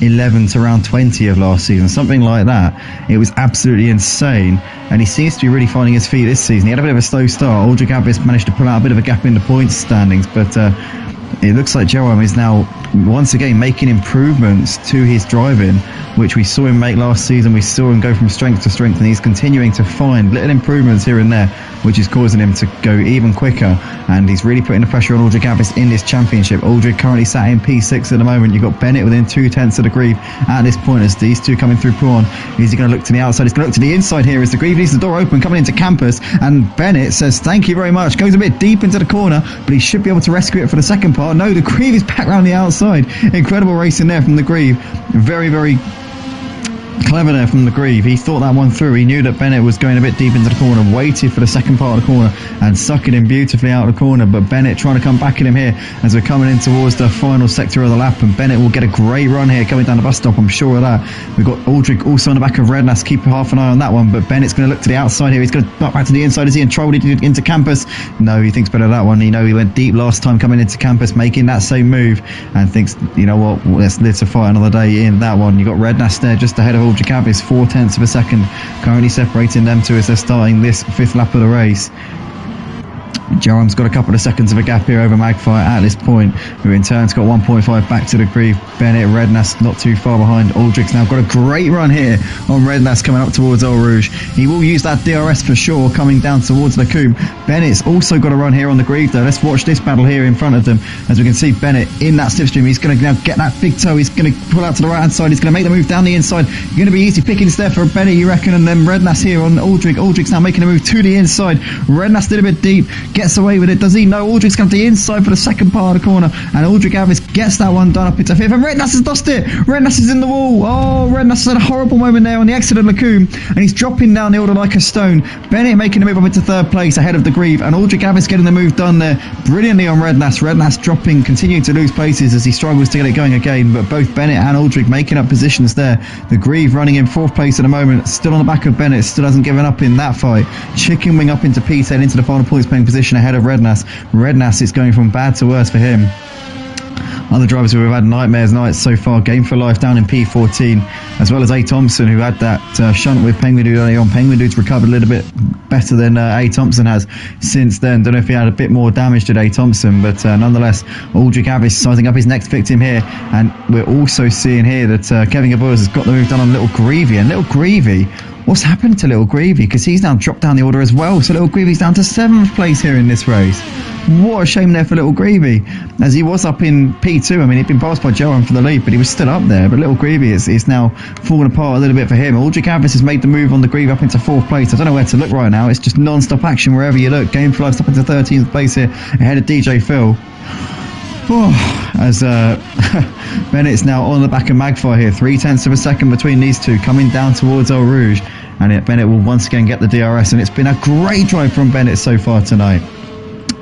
11 to round 20 of last season, something like that. It was absolutely insane, and he seems to be really finding his feet this season. He had a bit of a slow start. Aldrich Abbas managed to pull out a bit of a gap in the points standings, but it looks like Joram is now once again making improvements to his driving, which we saw him make last season. We saw him go from strength to strength, and he's continuing to find little improvements here and there, which is causing him to go even quicker, and he's really putting the pressure on Aldrich Abbas in this championship. Aldrich currently sat in P6 at the moment. You've got Bennett within 2/10 of the Grieve at this point as these two coming through Prawn. Is he going to look to the outside? He's going to look to the inside here as the Grieve leaves the door open coming into campus, and Bennett says thank you very much, goes a bit deep into the corner, but he should be able to rescue it for the second part. No, the Grieve is back around the outside. Incredible racing there from the Grieve. Very, very clever there from the Grieve. He thought that one through. He knew that Bennett was going a bit deep into the corner, waited for the second part of the corner and suckered him beautifully out of the corner, but Bennett trying to come back at him here as we're coming in towards the final sector of the lap, and Bennett will get a great run here coming down the bus stop, I'm sure of that. We've got Aldrich also on the back of Rednas, keep half an eye on that one, but Bennett's going to look to the outside here. He's going to knock back to the inside. Is he in trouble? He did into campus. No, he thinks better of that one. He went deep last time coming into campus, making that same move, and thinks, you know what, let's live to fight another day in that one. You've got Rednas there just ahead of Aldrich Abbas, 0.4 of a second currently separating them two as they're starting this 5th lap of the race. Joram's got a couple of seconds of a gap here over Magpie at this point, who in turn's got 1.5 back to the Grieve. Bennett, Rednas not too far behind. Aldrich's now got a great run here on Rednas coming up towards Eau Rouge. He will use that DRS for sure coming down towards Lacombe. Bennett's also got a run here on the Grieve though. Let's watch this battle here in front of them. As we can see Bennett in that slipstream, he's going to now get that big toe. He's going to pull out to the right hand side. He's going to make the move down the inside. Going to be easy pickings there for Bennett, you reckon, and then Rednas here on Aldrich. Aldrich's now making a move to the inside. Rednas did a bit deep, gets away with it, does he? No, Aldrich's going to the inside for the second part of the corner, and Aldrich Abbas gets that one done up into 5th, and Rednas has lost it. Rednas is in the wall. Oh, Rednas had a horrible moment there on the exit of Lacombe, and he's dropping down the order like a stone. Bennett making the move up into 3rd place ahead of the Grieve, and Aldrich Abbas getting the move done there brilliantly on Rednas. Rednas dropping, continuing to lose places as he struggles to get it going again, but both Bennett and Aldrich making up positions there. The Grieve running in 4th place at the moment, still on the back of Bennett, still hasn't given up in that fight. Chicken wing up into P10 into the final points playing position ahead of Rednas. Rednas is going from bad to worse for him. Other drivers who have had nightmares nights so far, Game for Life down in P14, as well as A. Thompson, who had that shunt with Penguin Dude early on. Penguin Dude's recovered a little bit better than A. Thompson has since then. Don't know if he had a bit more damage to A. Thompson, but nonetheless, Aldrich Avis sizing up his next victim here. And we're also seeing here that Kevin Gabours has got the move done on Little Greavy. And Little Greavy, what's happened to Little Greavy? Because he's now dropped down the order as well. So Little Greavy's down to 7th place here in this race. What a shame there for Little Greavy, as he was up in P2. I mean, he'd been passed by Johan for the lead, but he was still up there. But Little Greavy is now falling apart a little bit for him. Aldrich Avis has made the move on the Greavy up into 4th place. I don't know where to look right now. It's just non-stop action wherever you look. Game for Life's up into 13th place here, ahead of DJ Phil. Oh, as Bennett's now on the back of Magfire here, 0.3 of a second between these two, coming down towards Eau Rouge, and Bennett will once again get the DRS, and it's been a great drive from Bennett so far tonight.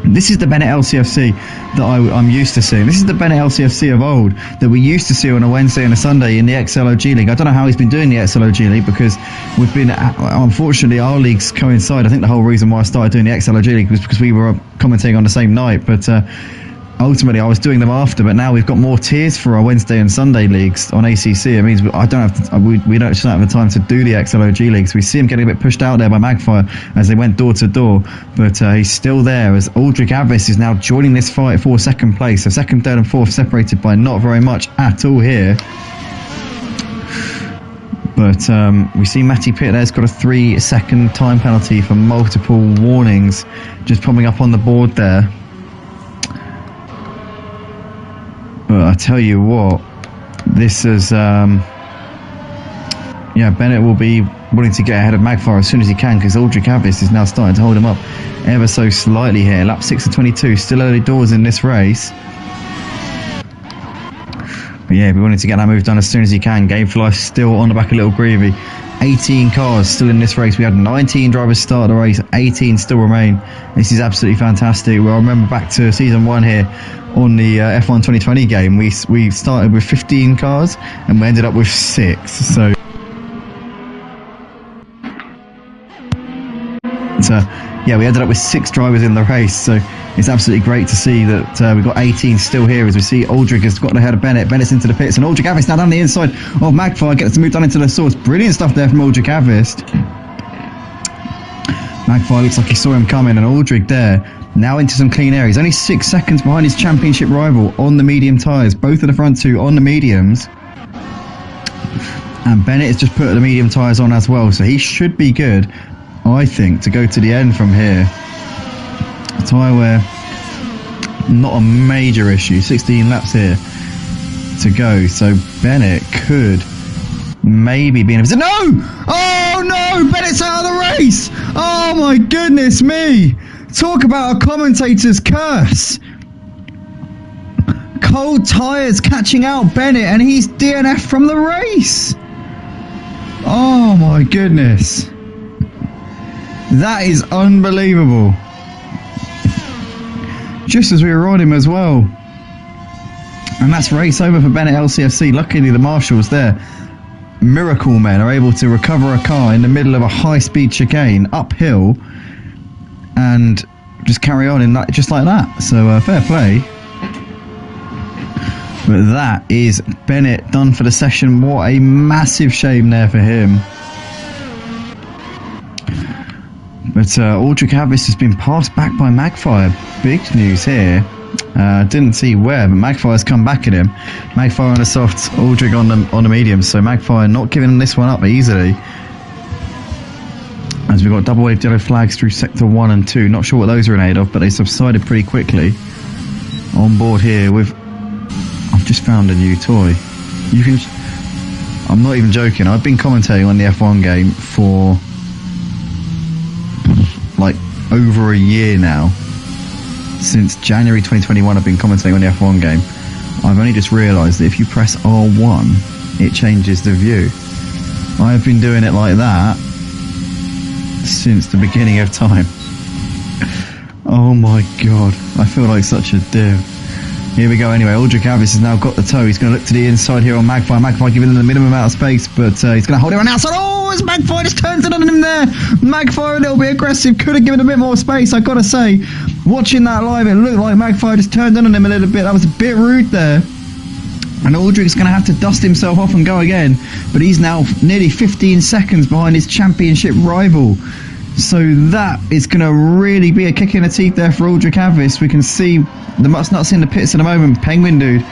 This is the Bennett LCFC that I'm used to seeing. This is the Bennett LCFC of old that we used to see on a Wednesday and a Sunday in the XLOG League. I don't know how he's been doing the XLOG League, because we've been, unfortunately, our leagues coincide. I think the whole reason why I started doing the XLOG League was because we were commentating on the same night, but ultimately I was doing them after. But now we've got more tiers for our Wednesday and Sunday leagues on ACC. It means we don't have the time to do the XLOG leagues. We see him getting a bit pushed out there by Magfire as they went door to door, but he's still there, as Aldrich Avis is now joining this fight for 2nd place. So 2nd, 3rd and 4th separated by not very much at all here. But we see Matty Pitt there's got a 3-second time penalty for multiple warnings just popping up on the board there. But I tell you what, this is, Bennett will be wanting to get ahead of Magfire as soon as he can, because Aldrich Avis is now starting to hold him up ever so slightly here. Lap 6 of 22, still early doors in this race. But yeah, we wanting to get that move done as soon as he can. Game for Life still on the back of Little Greavy. 18 cars still in this race. We had 19 drivers start the race, 18 still remain. This is absolutely fantastic. Well, I remember back to season 1 here on the F1 2020 game, we started with 15 cars and we ended up with 6. So yeah, we ended up with 6 drivers in the race. So it's absolutely great to see that we've got 18 still here, as we see Aldrich has got ahead of Bennett. Bennett's into the pits, and Aldrich Avis now down the inside of Magpie, gets the move done into the source. Brilliant stuff there from Aldrich Avis. Magpie looks like he saw him coming, and Aldrich there now into some clean air. He's only 6 seconds behind his championship rival on the medium tyres, both of the front two on the mediums. And Bennett has just put the medium tyres on as well, so he should be good, I think, to go to the end from here. Tyre wear, not a major issue. 16 laps here to go, so Bennett could maybe be in a position. No! Oh no! Bennett's out of the race! Oh my goodness me! Talk about a commentator's curse! Cold tyres catching out Bennett, and he's DNF from the race! Oh my goodness! That is unbelievable. Just as we were on him as well. And that's race over for Bennett LCFC. Luckily the marshals there, miracle men, are able to recover a car in the middle of a high-speed chicane uphill and just carry on in that, just like that. So fair play. But that is Bennett done for the session. What a massive shame there for him. But Aldrich Avis has been passed back by Magfire. Big news here. Didn't see where, but Magfire's come back at him. Magfire on the softs, Aldrich on the mediums. So Magfire not giving this one up easily. As we've got double waved yellow flags through sector 1 and 2. Not sure what those are in aid of, but they subsided pretty quickly. On board here with... I've just found a new toy. You can... I'm not even joking. I've been commentating on the F1 game for... like over a year now. Since January 2021 I've been commentating on the F1 game. I've only just realised that if you press R1 it changes the view. I've been doing it like that since the beginning of time. Oh my god, I feel like such a div. Here we go anyway. Aldrich Avis has now got the toe. He's going to look to the inside here on Magpie. Magpie giving him the minimum amount of space, but he's going to hold him on the outside. Oh, as Magpie just turns it on him there. Magpie a little bit aggressive. Could have given a bit more space, I've got to say. Watching that live, it looked like Magpie just turned on him a little bit. That was a bit rude there. And Aldrich's going to have to dust himself off and go again. But he's now nearly 15 seconds behind his championship rival. So that is going to really be a kick in the teeth there for Aldrich Avis. We can see the Muttnuts in the pits at the moment. Penguin Dude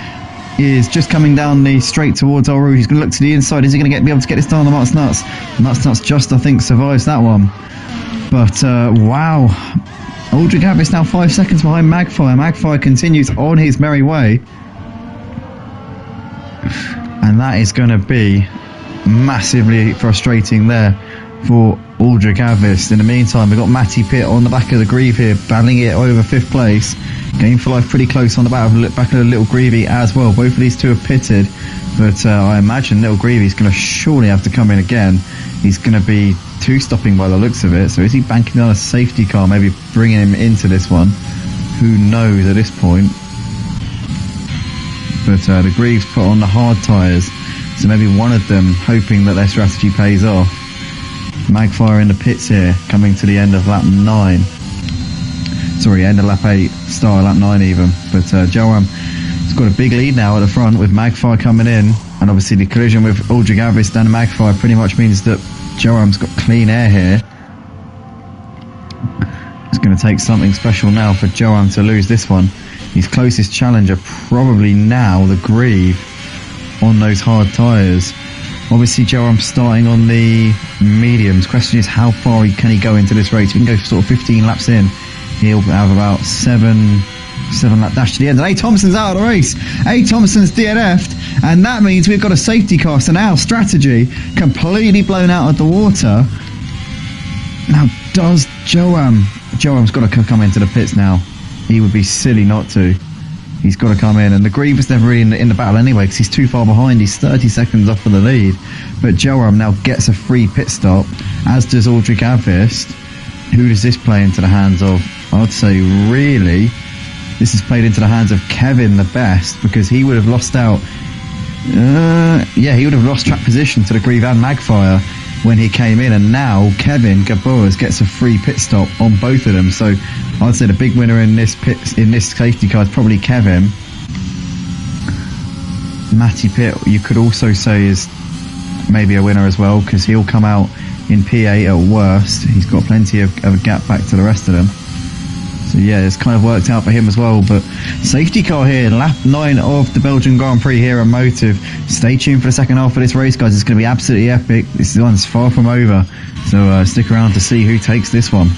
is just coming down the straight towards our route. He's going to look to the inside. Is he going to be able to get this done on the Muttnuts? Muttnuts just, I think, survives that one. But, wow. Aldrich Avis now 5 seconds behind Magpie. Magpie continues on his merry way. And that is going to be massively frustrating there for Aldrich Avis. In the meantime, we've got Matty Pitt on the back of the Grieve here, battling it over 5th place. Game for life pretty close on the back of the Little Greavy as well. Both of these two are pitted, but I imagine Little Greavy's going to surely have to come in again. He's going to be two-stopping by the looks of it. So is he banking on a safety car, maybe bringing him into this one? Who knows at this point? But the Greaves put on the hard tyres, so maybe one of them hoping that their strategy pays off. Magfire in the pits here, coming to the end of lap 9. Sorry, end of lap 8, start of lap 9 even. But Joram has got a big lead now at the front with Magfire coming in. And obviously the collision with Aldrich Avis and Magfire pretty much means that Joram's got clean air here. It's going to take something special now for Joram to lose this one. His closest challenger probably now the Grieve on those hard tyres. Obviously Joram's starting on the mediums. Question is how far can he go into this race? We can go sort of 15 laps in. He'll have about 7 lap dash to the end. And A. Thompson's out of the race. A. Thompson's DNF'd, and that means we've got a safety car. So now strategy completely blown out of the water. Now does Joram's got to come into the pits now. He would be silly not to. He's got to come in, and the Grieve is never really in the battle anyway because he's too far behind. He's 30 seconds off of the lead, but Joram now gets a free pit stop, as does Aldrich Avis. Who does this play into the hands of? I'd say really this is played into the hands of Kevin the best, because he would have lost out. He would have lost track position to the Grieve and Magfire when he came in, and now Kevin Gaboas gets a free pit stop on both of them. So I'd say the big winner in this safety car is probably Kevin. Matty Pitt, you could also say, is maybe a winner as well, because he'll come out in P8 at worst. He's got plenty of a gap back to the rest of them. So yeah, it's kind of worked out for him as well. But safety car here, lap 9 of the Belgian Grand Prix here at Motive. Stay tuned for the second half of this race, guys. It's going to be absolutely epic. This one's far from over, so stick around to see who takes this one.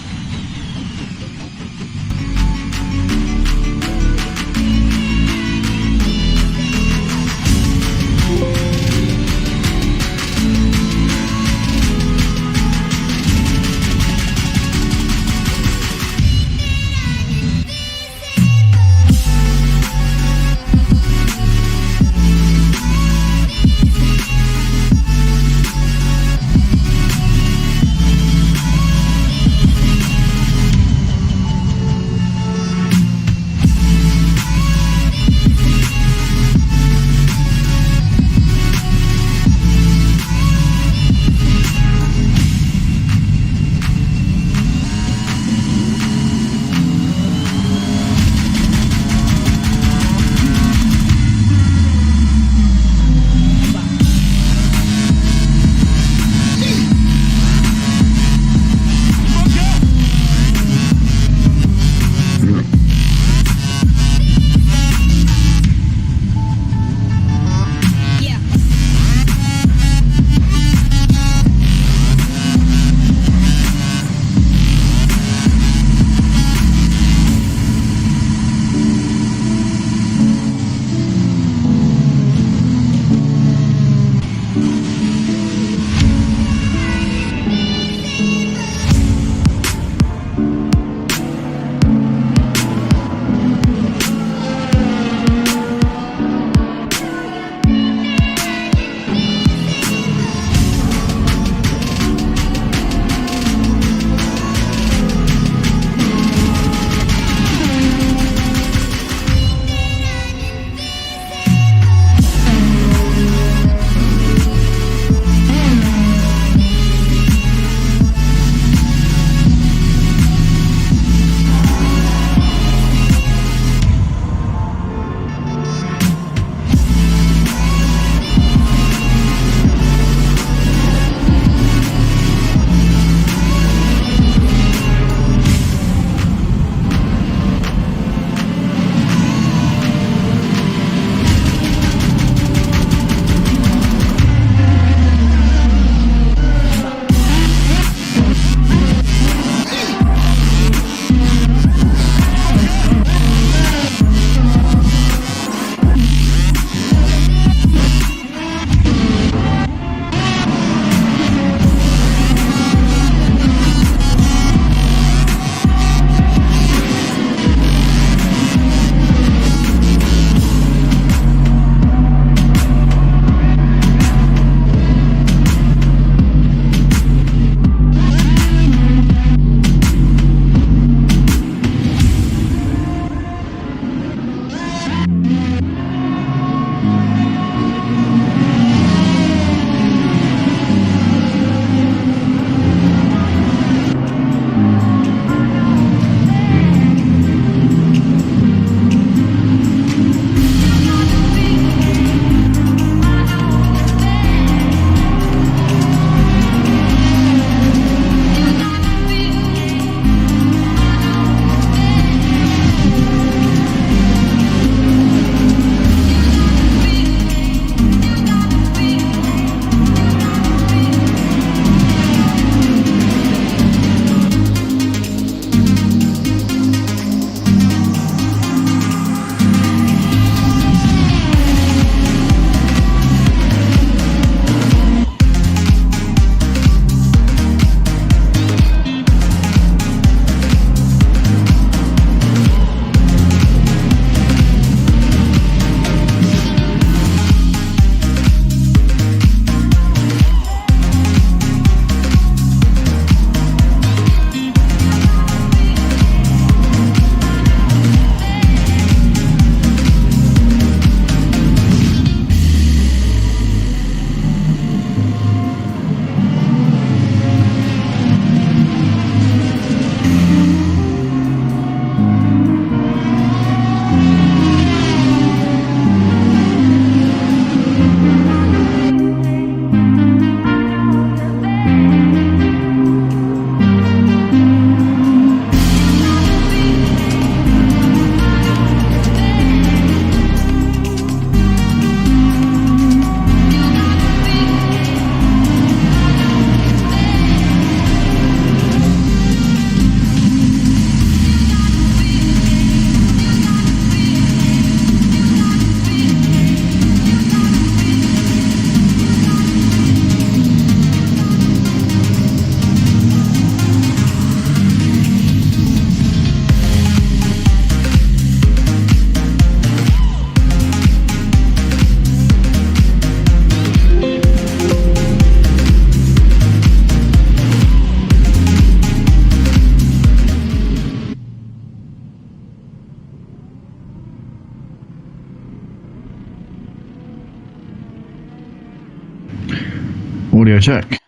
Audio check.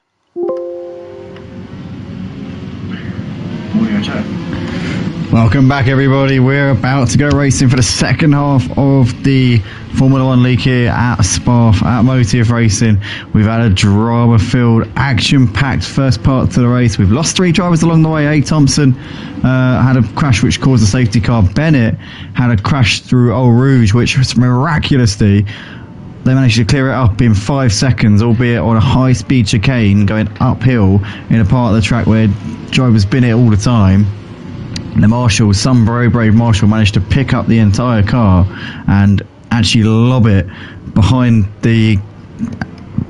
Audio check. Welcome back, everybody. We're about to go racing for the second half of the Formula 1 League here at Spa, at Motive Racing. We've had a drama-filled, action-packed first part to the race. We've lost 3 drivers along the way. A. Thompson had a crash which caused a safety car. Bennett had a crash through Eau Rouge, which was miraculously they managed to clear it up in 5 seconds, albeit on a high-speed chicane going uphill in a part of the track where drivers bin it all the time. The marshal, some very brave marshal, managed to pick up the entire car and actually lob it behind the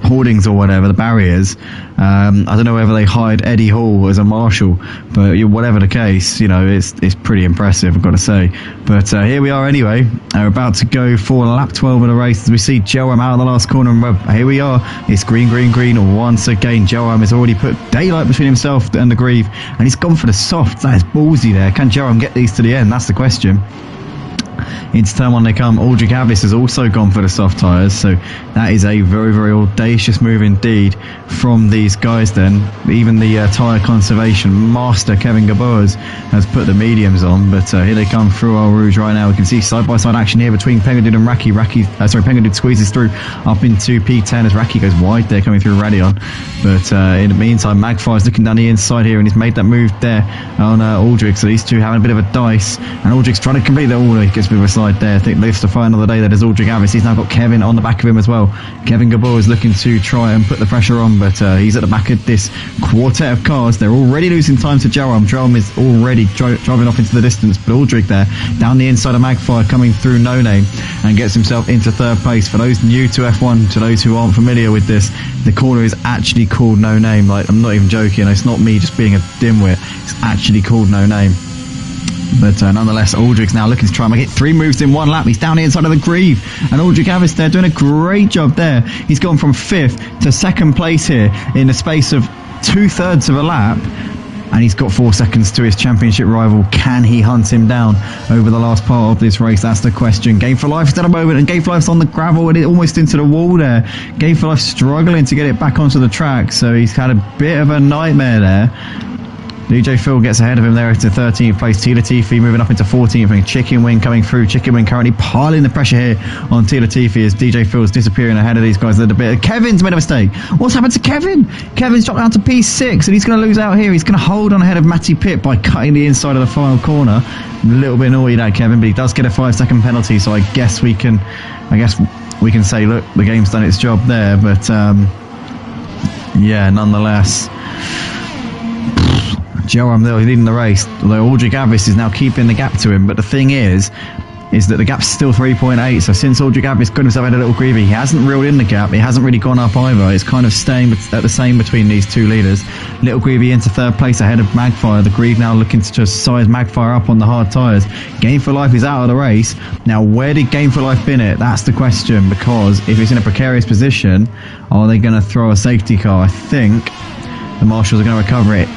hoardings or whatever, the barriers. I don't know whether they hired Eddie Hall as a marshal, but whatever the case, it's pretty impressive, I've got to say. But here we are anyway. We're about to go for lap 12 of the race as we see Joram out of the last corner. And here we are. It's green, green, green once again. Joram has already put daylight between himself and the Grieve, and he's gone for the soft. That is ballsy there. Can Joram get these to the end? That's the question. Into turn 1 they come. Aldrich Avis has also gone for the soft tyres, so that is a very, very audacious move indeed from these guys then. Even the tyre conservation master Kevin Gaboas has put the mediums on, but here they come through Eau Rouge right now. We can see side-by-side action here between Pengadud and Raki. Pengadud squeezes through up into P10 as Raki goes wide there coming through Radion, but in the meantime Magfire's looking down the inside here and he's made that move there on Aldrich, so these two having a bit of a dice, and Aldrich's trying to complete their order. He gets a bit of a slide there. I think lives to fight another day. That is Aldrich Avis. He's now got Kevin on the back of him as well. Kevin Gabor is looking to try and put the pressure on, but he's at the back of this quartet of cars. They're already losing time to Joram. Joram is already driving off into the distance, but Aldrich there down the inside of Magfire coming through No Name and gets himself into 3rd place. For those new to F1, to those who aren't familiar with this, the corner is actually called No Name. Like, I'm not even joking. It's not me just being a dimwit. It's actually called No Name. But nonetheless, Aldrich's now looking to try and make it 3 moves in 1 lap. He's down the inside of the Grieve, and Aldrich Avis there doing a great job there. He's gone from 5th to 2nd place here in the space of 2/3 of a lap, and he's got 4 seconds to his championship rival. Can he hunt him down over the last part of this race? That's the question. Game for Life is at a moment, and Game for Life's on the gravel and almost into the wall there. Game for Life struggling to get it back onto the track, so he's had a bit of a nightmare there. DJ Phil gets ahead of him there to 13th place. T Latifi moving up into 14th, and Chicken Wing coming through. Chicken Wing currently piling the pressure here on T Latifi as DJ Phil's disappearing ahead of these guys a little bit. Kevin's made a mistake. What's happened to Kevin? Kevin's dropped down to P6 and he's going to lose out here. He's going to hold on ahead of Matty Pitt by cutting the inside of the final corner. A little bit naughty that Kevin, but he does get a 5-second penalty, so I guess we can say, look, the game's done its job there. But yeah, nonetheless, Joram there leading the race, although Aldrich Avis is now keeping the gap to him. But the thing is that the gap's still 3.8, so since Aldrich Avis got himself out a little Greavy, he hasn't reeled in the gap, it hasn't really gone up either. It's kind of staying at the same between these two leaders. Little Greavy into 3rd place ahead of Magfire. The Grieve now looking to just size Magfire up on the hard tyres. Game for Life is out of the race. Now, where did Game for Life bin it? That's the question, because if it's in a precarious position, are they going to throw a safety car? I think the marshals are going to recover it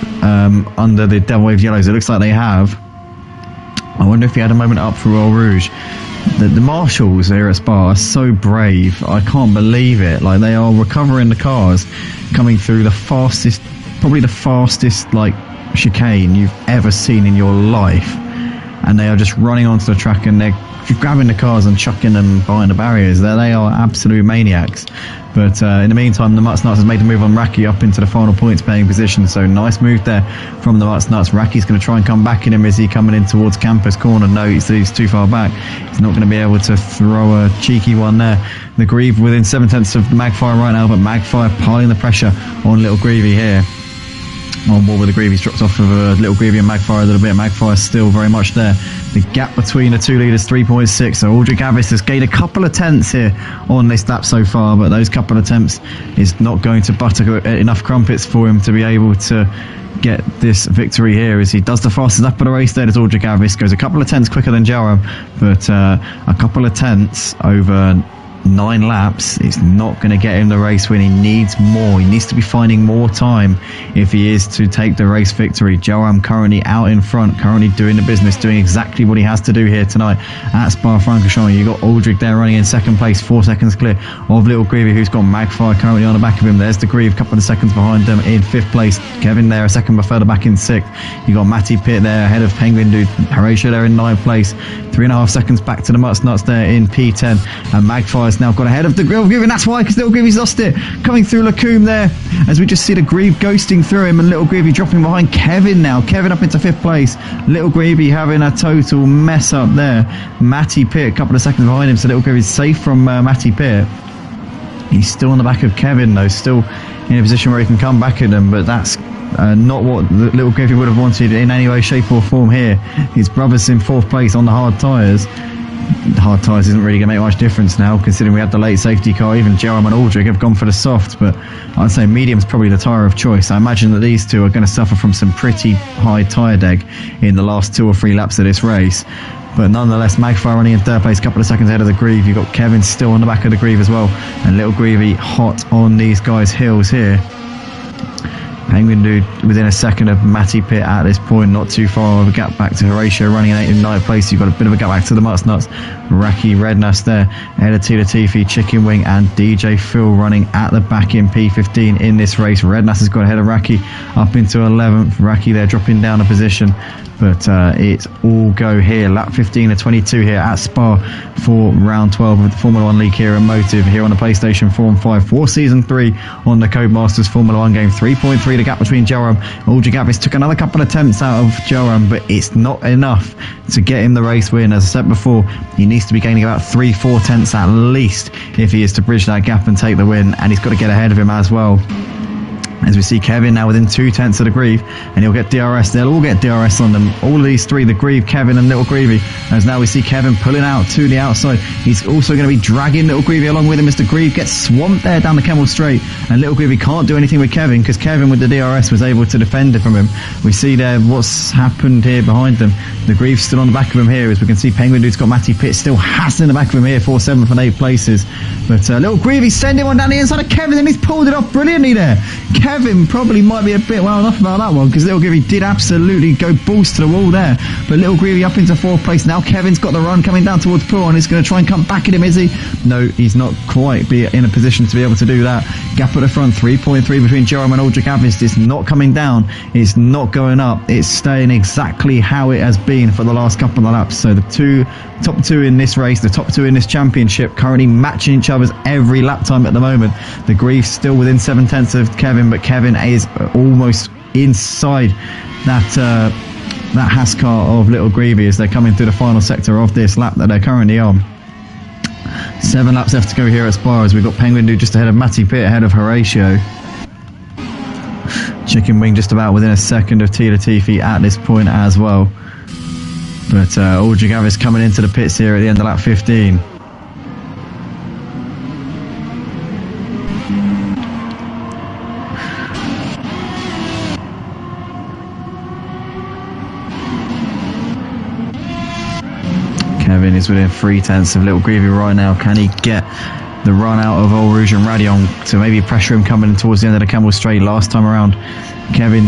under the Devil Waves Yellows. It looks like they have. I wonder if he had a moment up through Eau Rouge. The marshals here at Spa are so brave. I can't believe it. Like, they are recovering the cars coming through probably the fastest like chicane you've ever seen in your life, and they are just running onto the track and they're grabbing the cars and chucking them behind the barriers. They are absolute maniacs. But in the meantime, the Mutts Nuts has made the move on Raki up into the final points paying position. So nice move there from the Mutts Nuts. Raki's going to try and come back in him. Is he coming in towards Campus Corner? No, he's too far back. He's not going to be able to throw a cheeky one there. The Grieve within 7/10 of the Magfire right now, but Magfire piling the pressure on Little Greavy here. On board with the Greavy's dropped off of Little Greavy and Magfire a little bit. Magfire's still very much there. The gap between the two leaders, 3.6. So Aldrich Avis has gained a couple of tenths here on this lap so far, but those couple of tenths is not going to butter enough crumpets for him to be able to get this victory here, as he does the fastest lap of the race there. As Aldrich Avis goes a couple of tenths quicker than Joram, but a couple of tenths over 9 laps, it's not going to get him the race win. He needs more. He needs to be finding more time if he is to take the race victory. Joram currently out in front, currently doing the business, doing exactly what he has to do here tonight at Spa-Francorchamps. You've got Aldrich there running in second place, 4 seconds clear of Little Greavy, who's got Magpie currently on the back of him. There's the Grieve, a couple of seconds behind them in 5th place. Kevin there a second further back in 6th. You got Matty Pitt there ahead of Penguin Dude. Horatio there in 9th place. 3.5 seconds back to the Mutts Nuts there in P10. And Magpie's now got ahead of the Grieve, and that's why, because Little Greavy's lost it. Coming through Lacombe there, as we just see the Grieve ghosting through him, and Little Greavy dropping behind Kevin now. Kevin up into 5th place. Little Greavy having a total mess up there. Matty Pitt a couple of seconds behind him, so Little Greavy's safe from Matty Pitt. He's still on the back of Kevin though, still in a position where he can come back at them, but that's not what the Little Greavy would have wanted in any way, shape or form here. His brother's in 4th place on the hard tyres. The hard tyres isn't really going to make much difference now, considering we had the late safety car. Even Jerome and Aldrich have gone for the soft, but I'd say medium's probably the tyre of choice. I imagine that these two are going to suffer from some pretty high tyre deg in the last 2 or 3 laps of this race. But nonetheless, Magpie running in 3rd place, a couple of seconds ahead of the Grieve. You've got Kevin still on the back of the Grieve as well, and Little Greavy hot on these guys' heels here. Penguin Dude within a second of Matty Pitt at this point, not too far of a gap back to Horatio running in 8th and 9th place. You've got a bit of a gap back to the Mutts Nuts. Raki Redness there ahead of Tila Tifi, Chicken Wing and DJ Phil running at the back in P15 in this race. Redness has got ahead of Raki up into 11th. Raki there dropping down a position, but it's all go here. Lap 15 of 22 here at Spa for round 12 of the Formula 1 League here at Motive here on the PlayStation 4 and 5 for Season 3 on the Codemasters Formula 1 game. 3.3 the gap between Joram. Aldrich Gavis took another couple of attempts out of Joram, but it's not enough to get him the race win. As I said before, he needs to be gaining about 3-4 tenths at least if he is to bridge that gap and take the win, and he's got to get ahead of him as well. As we see Kevin now within 2 tenths of the Grieve, and he'll get DRS. They'll all get DRS on them. All of these three, the Grieve, Kevin and Little Greavy. As now we see Kevin pulling out to the outside. He's also going to be dragging Little Greavy along with him as the Grieve gets swamped there down the Kemmel Straight. And Little Greavy can't do anything with Kevin because Kevin with the DRS was able to defend it from him. We see there what's happened here behind them. The Grieve still on the back of him here, as we can see Penguin Dude's got Matty Pitt still hassling the back of him here for 7th and 8th places. But Little Greavy sending one down the inside of Kevin, and he's pulled it off brilliantly there. Kevin probably might be a bit well enough about that one, because Little Greavy did absolutely go balls to the wall there. But Little Greavy up into 4th place. Now Kevin's got the run coming down towards Poole, and he's going to try and come back at him, is he? No, he's not quite in a position to be able to do that. Gap at the front, 3.3 between Jerome and Aldrich Avist. It's not coming down, it's not going up, it's staying exactly how it has been for the last couple of laps. So the top two in this race, the top two in this championship, currently matching each other's every lap time at the moment. The Grief still within 7 tenths of Kevin, but Kevin is almost inside that Haas car of Little Greavy as they're coming through the final sector of this lap that they're currently on. 7 laps left to go here at Spa, as we've got Penguin Dude just ahead of Matty Pitt, ahead of Horatio. Chicken Wing just about within a second of Tila Tifi at this point as well. But Aldrich Avis coming into the pits here at the end of lap 15. Kevin is within 3 tenths of Little Greavy right now. Can he get the run out of Old Rouge and Radion to maybe pressure him coming towards the end of the Kemmel Straight? Last time around, Kevin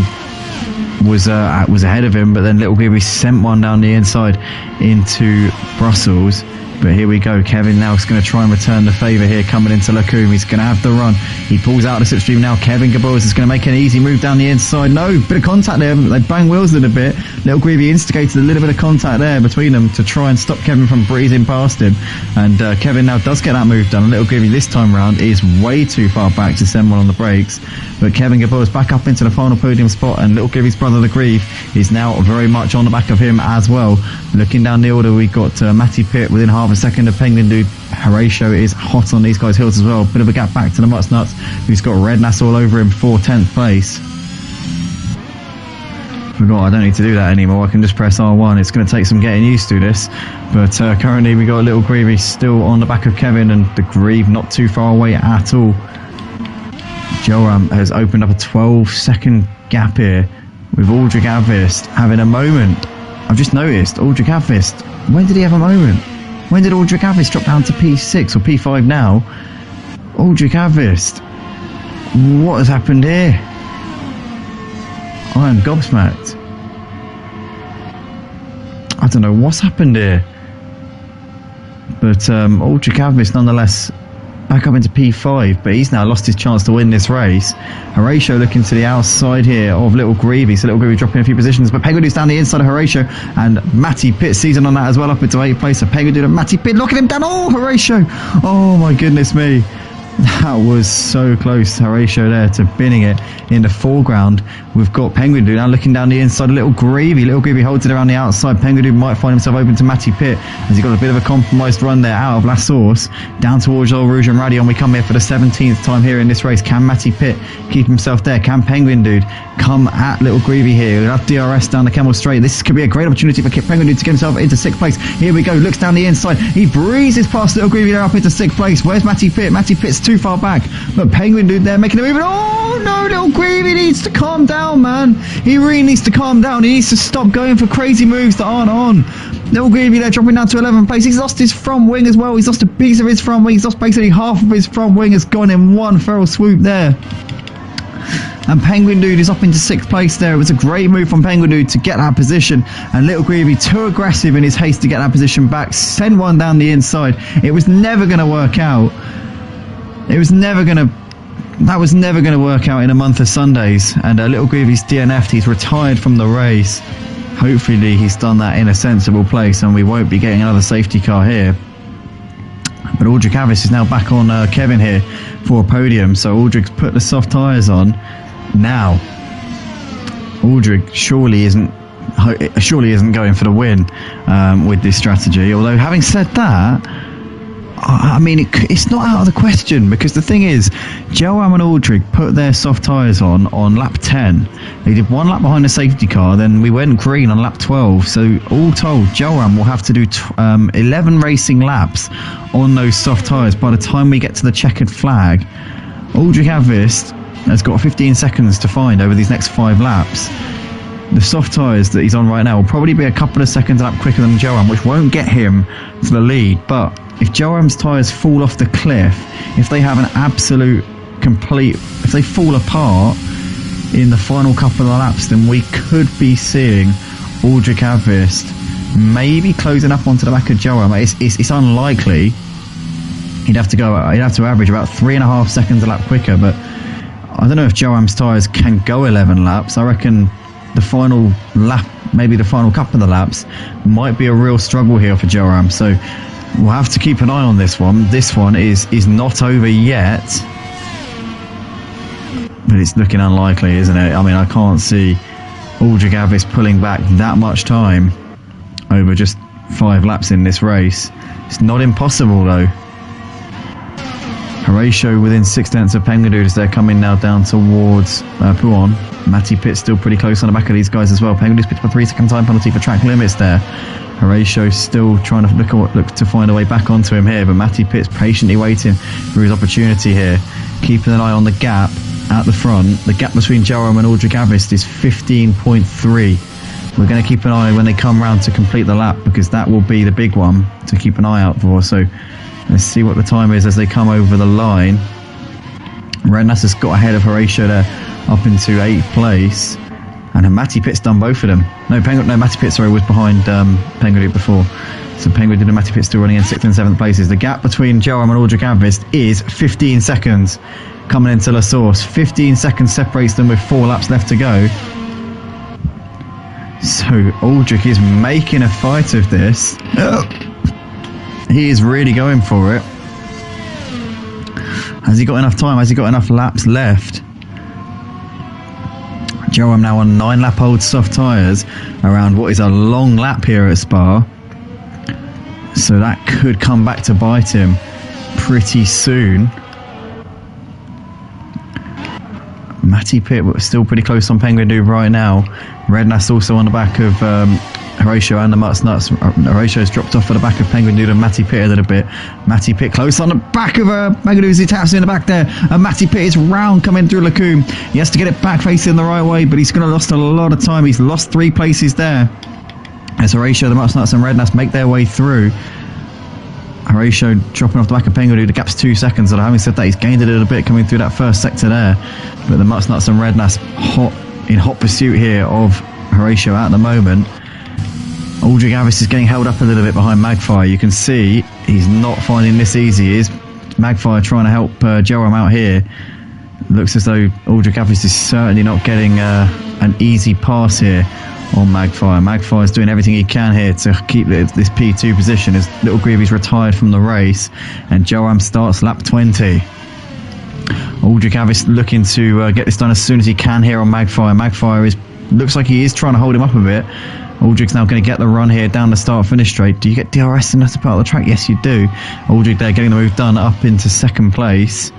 was ahead of him, but then Little Greavy sent one down the inside into Brussels. But here we go. Kevin now is going to try and return the favour here coming into Lacombe. He's going to have the run. He pulls out the slipstream now. Kevin Gaboas is going to make an easy move down the inside. No, bit of contact there. They bang wheels a little bit. Little Greavy instigated a little bit of contact there between them to try and stop Kevin from breezing past him. And Kevin now does get that move done. Little Greavy this time round is way too far back to send one on the brakes. But Kevin Gaboas back up into the final podium spot, and Little Greavy's brother the Grieve is now very much on the back of him as well. Looking down the order, we've got Matty Pitt within half a second of Penguin Dude. Horatio is hot on these guys' heels as well. Bit of a gap back to the Mutts Nuts, who's got Rednass all over him for 10th place. Forgot I don't need to do that anymore. I can just press R1. It's going to take some getting used to this. But currently we got Little Greavy still on the back of Kevin, and the Grieve not too far away at all. Joram has opened up a 12-second gap here with Aldrich Avist having a moment. I've just noticed Aldrich Avist. When did he have a moment? When did Aldrich Avist drop down to P6 or P5 now? Aldrich Avist. What has happened here? I am gobsmacked. I don't know what's happened here. But Aldrich Avist nonetheless back up into P5, but he's now lost his chance to win this race. Horatio looking to the outside here of Little Greavy, so Little Greavy dropping a few positions, but Penguin's down the inside of Horatio, and Matty Pitt season on that as well, up into 8th place. So Penguin and Matty Pitt knocking him down. Oh, Horatio! Oh my goodness me. That was so close, Horatio there, to binning it in the foreground. We've got Penguin Dude now looking down the inside of Little Greavy. Little Greavy holds it around the outside. Penguin Dude might find himself open to Matty Pitt as he got a bit of a compromised run there out of La Source. Down towards Old Rouge and Radion. We come here for the 17th time here in this race. Can Matty Pitt keep himself there? Can Penguin Dude come at Little Greavy here? We'll have DRS down the Camel Straight. This could be a great opportunity for Penguin Dude to get himself into 6th place. Here we go. Looks down the inside. He breezes past Little Greavy there up into 6th place. Where's Matty Pitt? Matty Pitt's too far back. But Penguin Dude there making a move. Oh no, Little Greavy needs to calm down, man. He really needs to calm down. He needs to stop going for crazy moves that aren't on. Little Greavy there dropping down to 11th place. He's lost his front wing as well. He's lost a piece of his front wing. He's lost basically half of his front wing. Has gone in one feral swoop there. And Penguin Dude is up into 6th place there. It was a great move from Penguin Dude to get that position. And Little Greavy, too aggressive in his haste to get that position back, sent one down the inside. It was never going to work out. That was never going to work out in a month of Sundays. And Little Greavy's DNF'd. He's retired from the race. Hopefully he's done that in a sensible place and we won't be getting another safety car here. But Aldrich Avist is now back on Kevin here for a podium. So Aldrich's put the soft tyres on. Now, Aldrich surely isn't going for the win with this strategy. Although having said that, I mean, it's not out of the question, because the thing is, Joam and Aldrich put their soft tyres on lap 10. They did one lap behind the safety car, then we went green on lap 12. So all told, Joam will have to do 11 racing laps on those soft tyres by the time we get to the checkered flag. Aldrich Avist has got 15 seconds to find over these next 5 laps. The soft tyres that he's on right now will probably be a couple of seconds up quicker than Joam, which won't get him to the lead. But if Joam's tyres fall off the cliff, if they have an absolute complete, if they fall apart in the final couple of laps, then we could be seeing Aldrich Avist maybe closing up onto the back of Joam. It's unlikely. He'd have to average about 3.5 seconds a lap quicker, but I don't know if Joam's tyres can go 11 laps. I reckon the final lap, maybe the final couple of the laps, might be a real struggle here for Joam. So we'll have to keep an eye on this one. This one is not over yet, but it's looking unlikely, isn't it? I mean, I can't see Aldrich Avist pulling back that much time over just 5 laps in this race. It's not impossible though. Horatio within 6 tenths of Penguin Dude as they're coming now down towards Pouon. Matty Pitt still pretty close on the back of these guys as well. Penguin Dude's picked up a 3-second time penalty for track limits there. Horatio still trying to look to find a way back onto him here, but Matty Pitt's patiently waiting for his opportunity here, keeping an eye on the gap at the front. The gap between Joam and Aldrich Avist is 15.3. We're going to keep an eye when they come round to complete the lap, because that will be the big one to keep an eye out for. So let's see what the time is as they come over the line. Rednass has got ahead of Horatio there up into 8th place. And Matty Pitt's done both of them. Matty Pitt, sorry, was behind Penguin Dude before. So Penguin Dude and Matty Pitt still running in 6th and 7th places. The gap between Joam and Aldrich Avist is 15 seconds coming into La Source. 15 seconds separates them with 4 laps left to go. So Aldrich is making a fight of this. He is really going for it. Has he got enough time? Has he got enough laps left? Joam now on 9-lap-old soft tyres around what is a long lap here at Spa. So that could come back to bite him pretty soon. Matty Pitt still pretty close on Penguin Dude right now. Rednass also on the back of Horatio and the Mutts Nuts. Horatio's dropped off at the back of Penguin Dude and Matty Pitt a little bit. Matty Pitt close on the back of Penguin Dude as he taps in the back there. And Matty Pitt is round coming through Lacombe. He has to get it back facing the right way, but he's going to lost a lot of time. He's lost 3 places there as Horatio, the Mutts Nuts and Rednass make their way through. Horatio dropping off the back of Penguin. The gap's 2 seconds, and having said that, he's gained a little bit coming through that first sector there. But the Muttnuts and Rednass in hot pursuit here of Horatio at the moment. Aldrich Avis is getting held up a little bit behind Magfire. You can see he's not finding this easy. Is Magfire trying to help Joram out here? Looks as though Aldrich Avis is certainly not getting an easy pass here on Magfire. Magfire's doing everything he can here to keep this P2 position as Little Greavy's retired from the race, and Joram starts lap 20. Aldrich Avis looking to get this done as soon as he can here on Magfire. Magfire looks like he is trying to hold him up a bit. Aldrich's now going to get the run here down the start-finish straight. Do you get DRS in that part of the track? Yes, you do. Aldrich there getting the move done up into second place.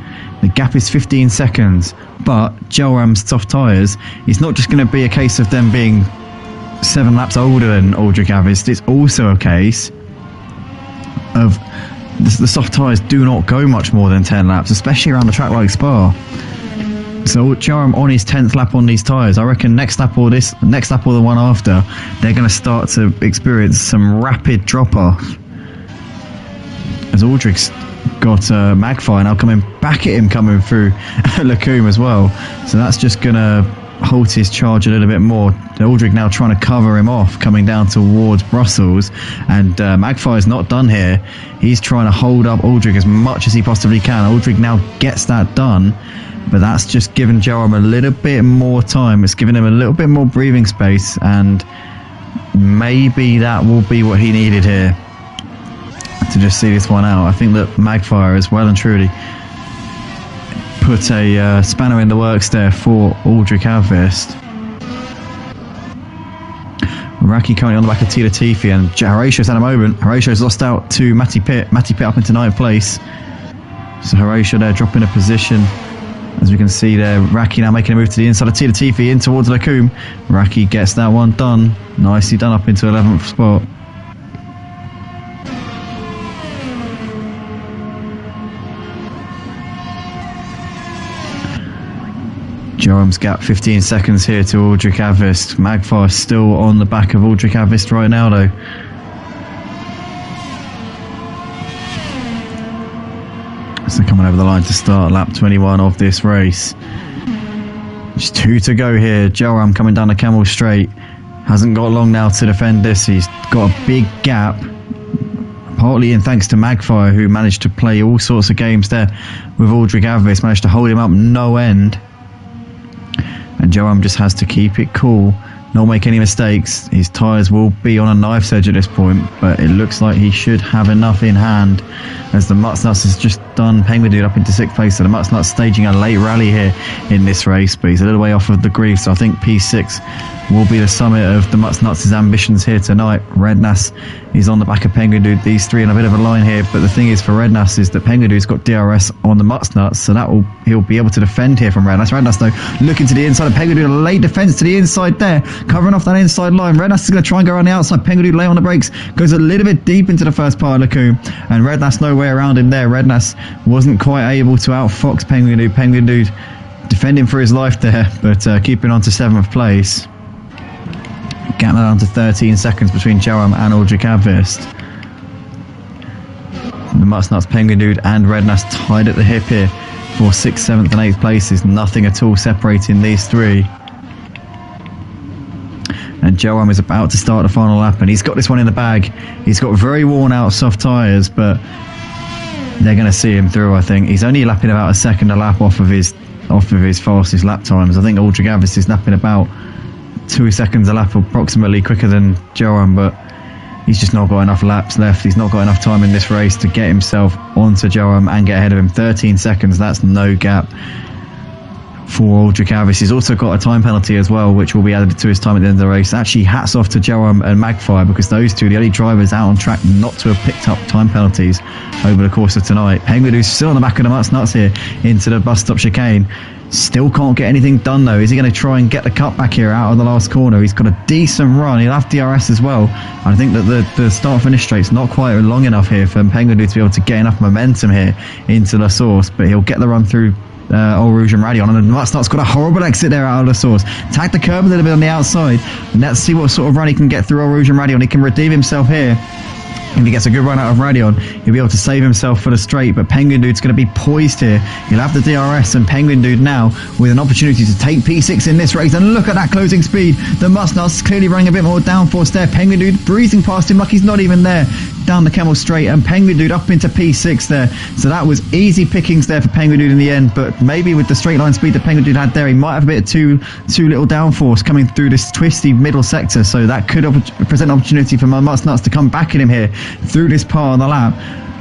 The gap is 15 seconds, but Joram's soft tyres, it's not just going to be a case of them being 7 laps older than Aldrich Avis. It's also a case of the soft tyres do not go much more than 10 laps, especially around a track like Spa. So Joram on his 10th lap on these tyres. I reckon next lap or the one after, they're going to start to experience some rapid drop-off. As Aldrich's got Magfire now coming back at him coming through Lacombe as well. So that's just going to halt his charge a little bit more. Aldrich now trying to cover him off coming down towards Brussels, and Magfire's not done here. He's trying to hold up Aldrich as much as he possibly can. Aldrich now gets that done, but that's just given Joram a little bit more time. It's given him a little bit more breathing space, and maybe that will be what he needed here to just see this one out. I think that Magfire has well and truly put a spanner in the works there for Aldrich Avis. Raki currently on the back of Tila Tifi, and Horatio's at a moment. Horatio's lost out to Matty Pitt. Matty Pitt up into 9th place. So Horatio there dropping a position. As we can see there, Raki now making a move to the inside of Tila Tifi in towards Lacombe. Raki gets that one done. Nicely done up into 11th spot. Joram's gap 15 seconds here to Aldrich Avis. Magfire still on the back of Aldrich Avis right now though. So coming over the line to start lap 21 of this race. Just 2 to go here. Joram coming down the Camel Straight. Hasn't got long now to defend this. He's got a big gap. Partly in thanks to Magfire, who managed to play all sorts of games there with Aldrich Avis. Managed to hold him up no end. And Joram just has to keep it cool, not make any mistakes. His tyres will be on a knife's edge at this point, but it looks like he should have enough in hand, as the Muttnuts has just done Penguin Dude up into 6th place. So the Muttnuts staging a late rally here in this race, but he's a little way off of the grief. So I think P6 will be the summit of the Muttnuts' ambitions here tonight. Rednass is on the back of Penguin Dude. These three in a bit of a line here, but the thing is for Rednass is that Penguin Dude's got DRS on the Muttnuts, so he'll be able to defend here from Rednass. Rednass though looking to the inside of Penguin Dude, a late defence to the inside there, covering off that inside line. Rednass is going to try and go around the outside. Penguin Dude lay on the brakes, goes a little bit deep into the first part of Lacombe, and Rednass no way around him there. Rednass wasn't quite able to outfox Penguin Dude. Penguin Dude defending for his life there, but keeping on to 7th place. Getting down to 13 seconds between Joram and Aldrich Avis. The Muttnuts, Penguin Dude and Rednass tied at the hip here for 6th, 7th and 8th places. Nothing at all separating these three. And Joram is about to start the final lap, and he's got this one in the bag. He's got very worn out soft tyres, but they're going to see him through, I think. He's only lapping about a second a lap off of his fastest lap times. I think Aldrich Avis is lapping about 2 seconds a lap, approximately quicker than Joram, but he's just not got enough laps left. He's not got enough time in this race to get himself onto Joram and get ahead of him. 13 seconds, that's no gap for Aldrich Avis. He's also got a time penalty as well, which will be added to his time at the end of the race. Actually, hats off to Joram and Magfire, because those two, the only drivers out on track not to have picked up time penalties over the course of tonight. Penguin Dude's still on the back of the Muttnuts here into the bus stop chicane. Still can't get anything done though. Is he going to try and get the cutback here out of the last corner? He's got a decent run. He'll have DRS as well. I think that the start finish straight's not quite long enough here for Penguin Dude to be able to get enough momentum here into La Source, but he'll get the run through Eau Rouge and Radion, and the Muttnuts got a horrible exit there out of the Source. Tagged the curb a little bit on the outside, and let's see what sort of run he can get through Eau Rouge and Radion. He can redeem himself here If he gets a good run out of Radion, he'll be able to save himself for the straight, but Penguin Dude's going to be poised here. He'll have the DRS, and Penguin Dude now with an opportunity to take P6 in this race. And look at that closing speed. The Mustnut's clearly running a bit more downforce there. Penguin Dude breezing past him like he's not even there. Down the Camel Straight, and Penguin Dude up into P6 there. So that was easy pickings there for Penguin Dude in the end, but maybe with the straight line speed that Penguin Dude had there, he might have a bit of too little downforce coming through this twisty middle sector. So that could present an opportunity for Mustnuts to come back at him here through this part of the lap.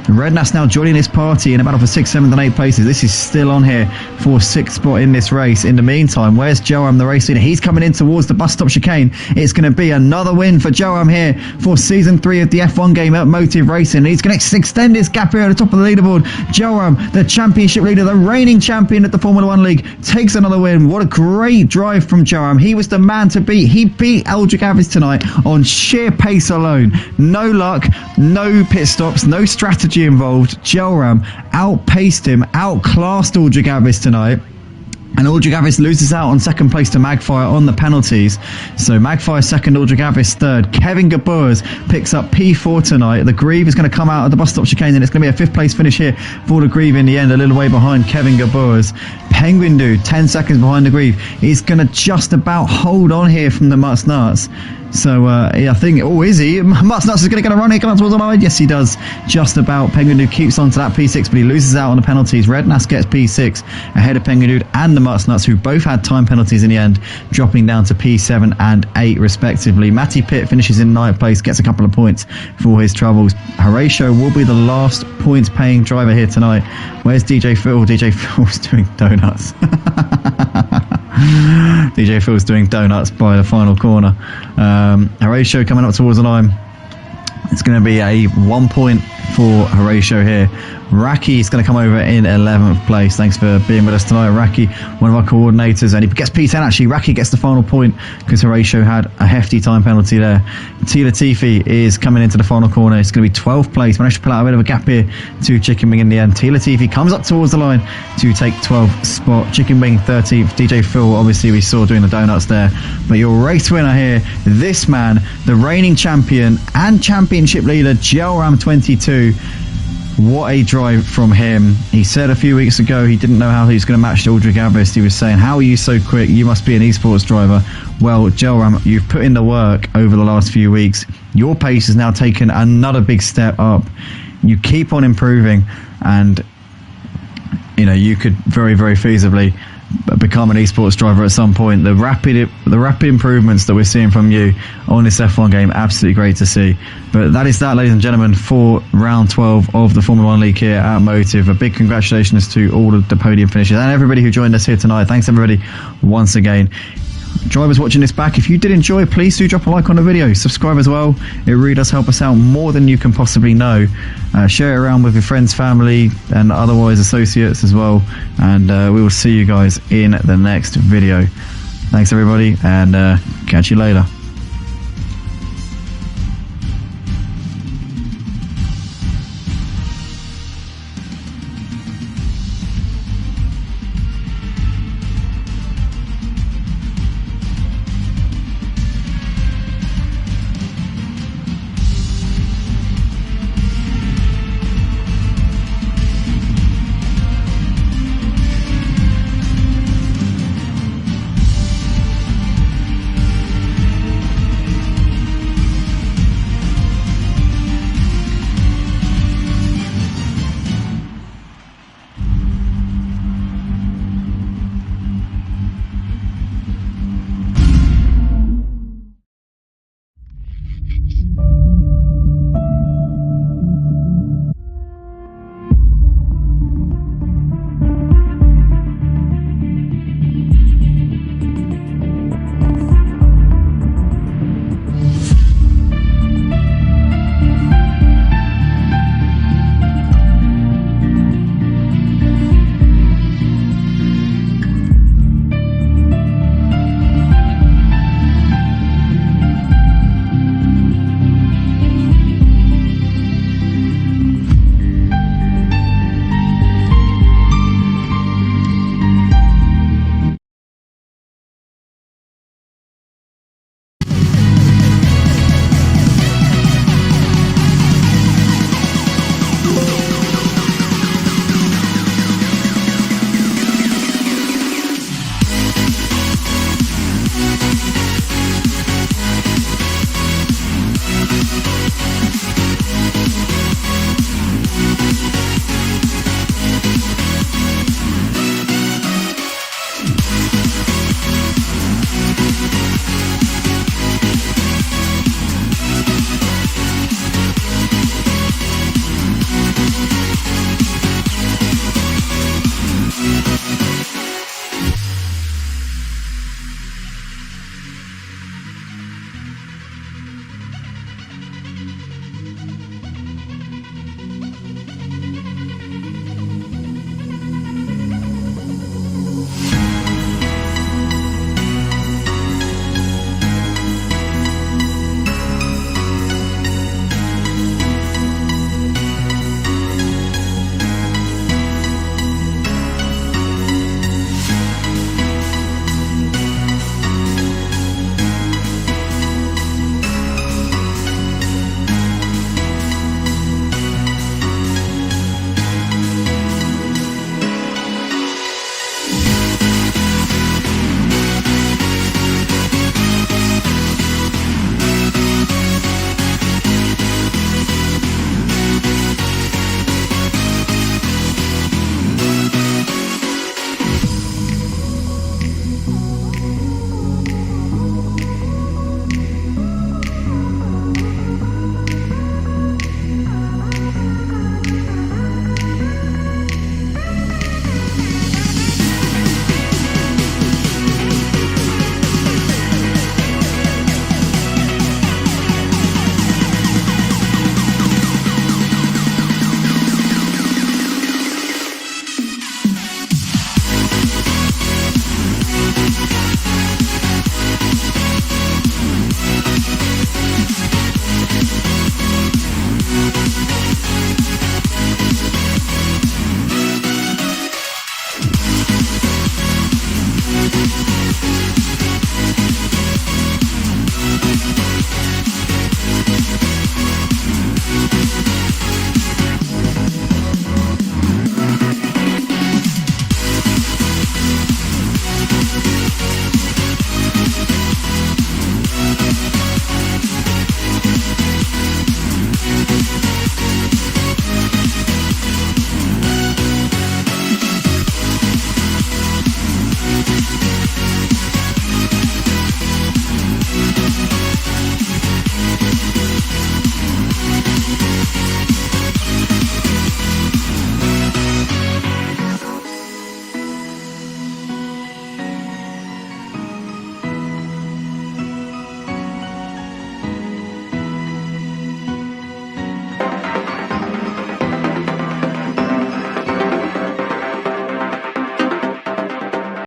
Rednass now joining this party in a battle for 6th, 7th and 8th places. This is still on here for 6th spot in this race. In the meantime, where's Joram, the race leader? He's coming in towards the bus stop chicane. It's going to be another win for Joram here for Season 3 of the F1 game at Motive Racing. He's going to extend his gap here at the top of the leaderboard. Joram, the championship leader, the reigning champion at the Formula 1 League, takes another win. What a great drive from Joram. He was the man to beat. He beat Eldrick Avis tonight on sheer pace alone. No luck, no pit stops, no strategy involved. Joram outpaced him, outclassed Aldrich Avis tonight. And Aldrich Avis loses out on second place to Magfire on the penalties. So Magfire second, Aldrich Avis third. Kevin Gaburs picks up P4 tonight. The Grieve is going to come out at the bus stop chicane, and it's going to be a 5th place finish here for the Grieve in the end, a little way behind Kevin Gaburs. Penguin Dude, 10 seconds behind the Grieve. He's going to just about hold on here from the Mustnuts. So I think, is he? Mustnuts is going to get a run here, coming towards the line. Yes, he does. Just about. Penguin Dude keeps on to that P6, but he loses out on the penalties. Rednass gets P6 ahead of Penguin Dude and the Mustnuts, who both had time penalties in the end, dropping down to P7 and 8 respectively. Matty Pitt finishes in 9th place, gets a couple of points for his troubles. Horatio will be the last points paying driver here tonight. Where's DJ Phil? DJ Phil's doing donuts. DJ Phil's doing donuts by the final corner. Horatio coming up towards the line. It's going to be a 1 point for Horatio here. Raki is going to come over in 11th place. Thanks for being with us tonight, Raki, one of our coordinators. And he gets P10 actually. Raki gets the final point because Horatio had a hefty time penalty there. T Latifi is coming into the final corner. It's going to be 12th place. Managed to pull out a bit of a gap here to Chicken Wing in the end. T Latifi comes up towards the line to take 12th spot. Chicken Wing 13th. DJ Phil, obviously we saw doing the donuts there. But your race winner here, this man, the reigning champion and championship leader, Gelram 22. What a drive from him. He said a few weeks ago he didn't know how he was going to match Aldrich Avis. He was saying, how are you so quick? You must be an esports driver. Well, Gelram, you've put in the work over the last few weeks. Your pace has now taken another big step up. You keep on improving, and you could very, very feasibly become an esports driver at some point. The rapid improvements that we're seeing from you on this F1 game, absolutely great to see. But that is that, ladies and gentlemen, for round 12 of the Formula 1 League here at Motive. A big congratulations to all of the podium finishers and everybody who joined us here tonight. Thanks everybody once again. Drivers watching this back, if you did enjoy, please do drop a like on the video. Subscribe as well. It really does help us out more than you can possibly know. Share it around with your friends, family and otherwise associates as well. And we will see you guys in the next video. Thanks everybody, and catch you later.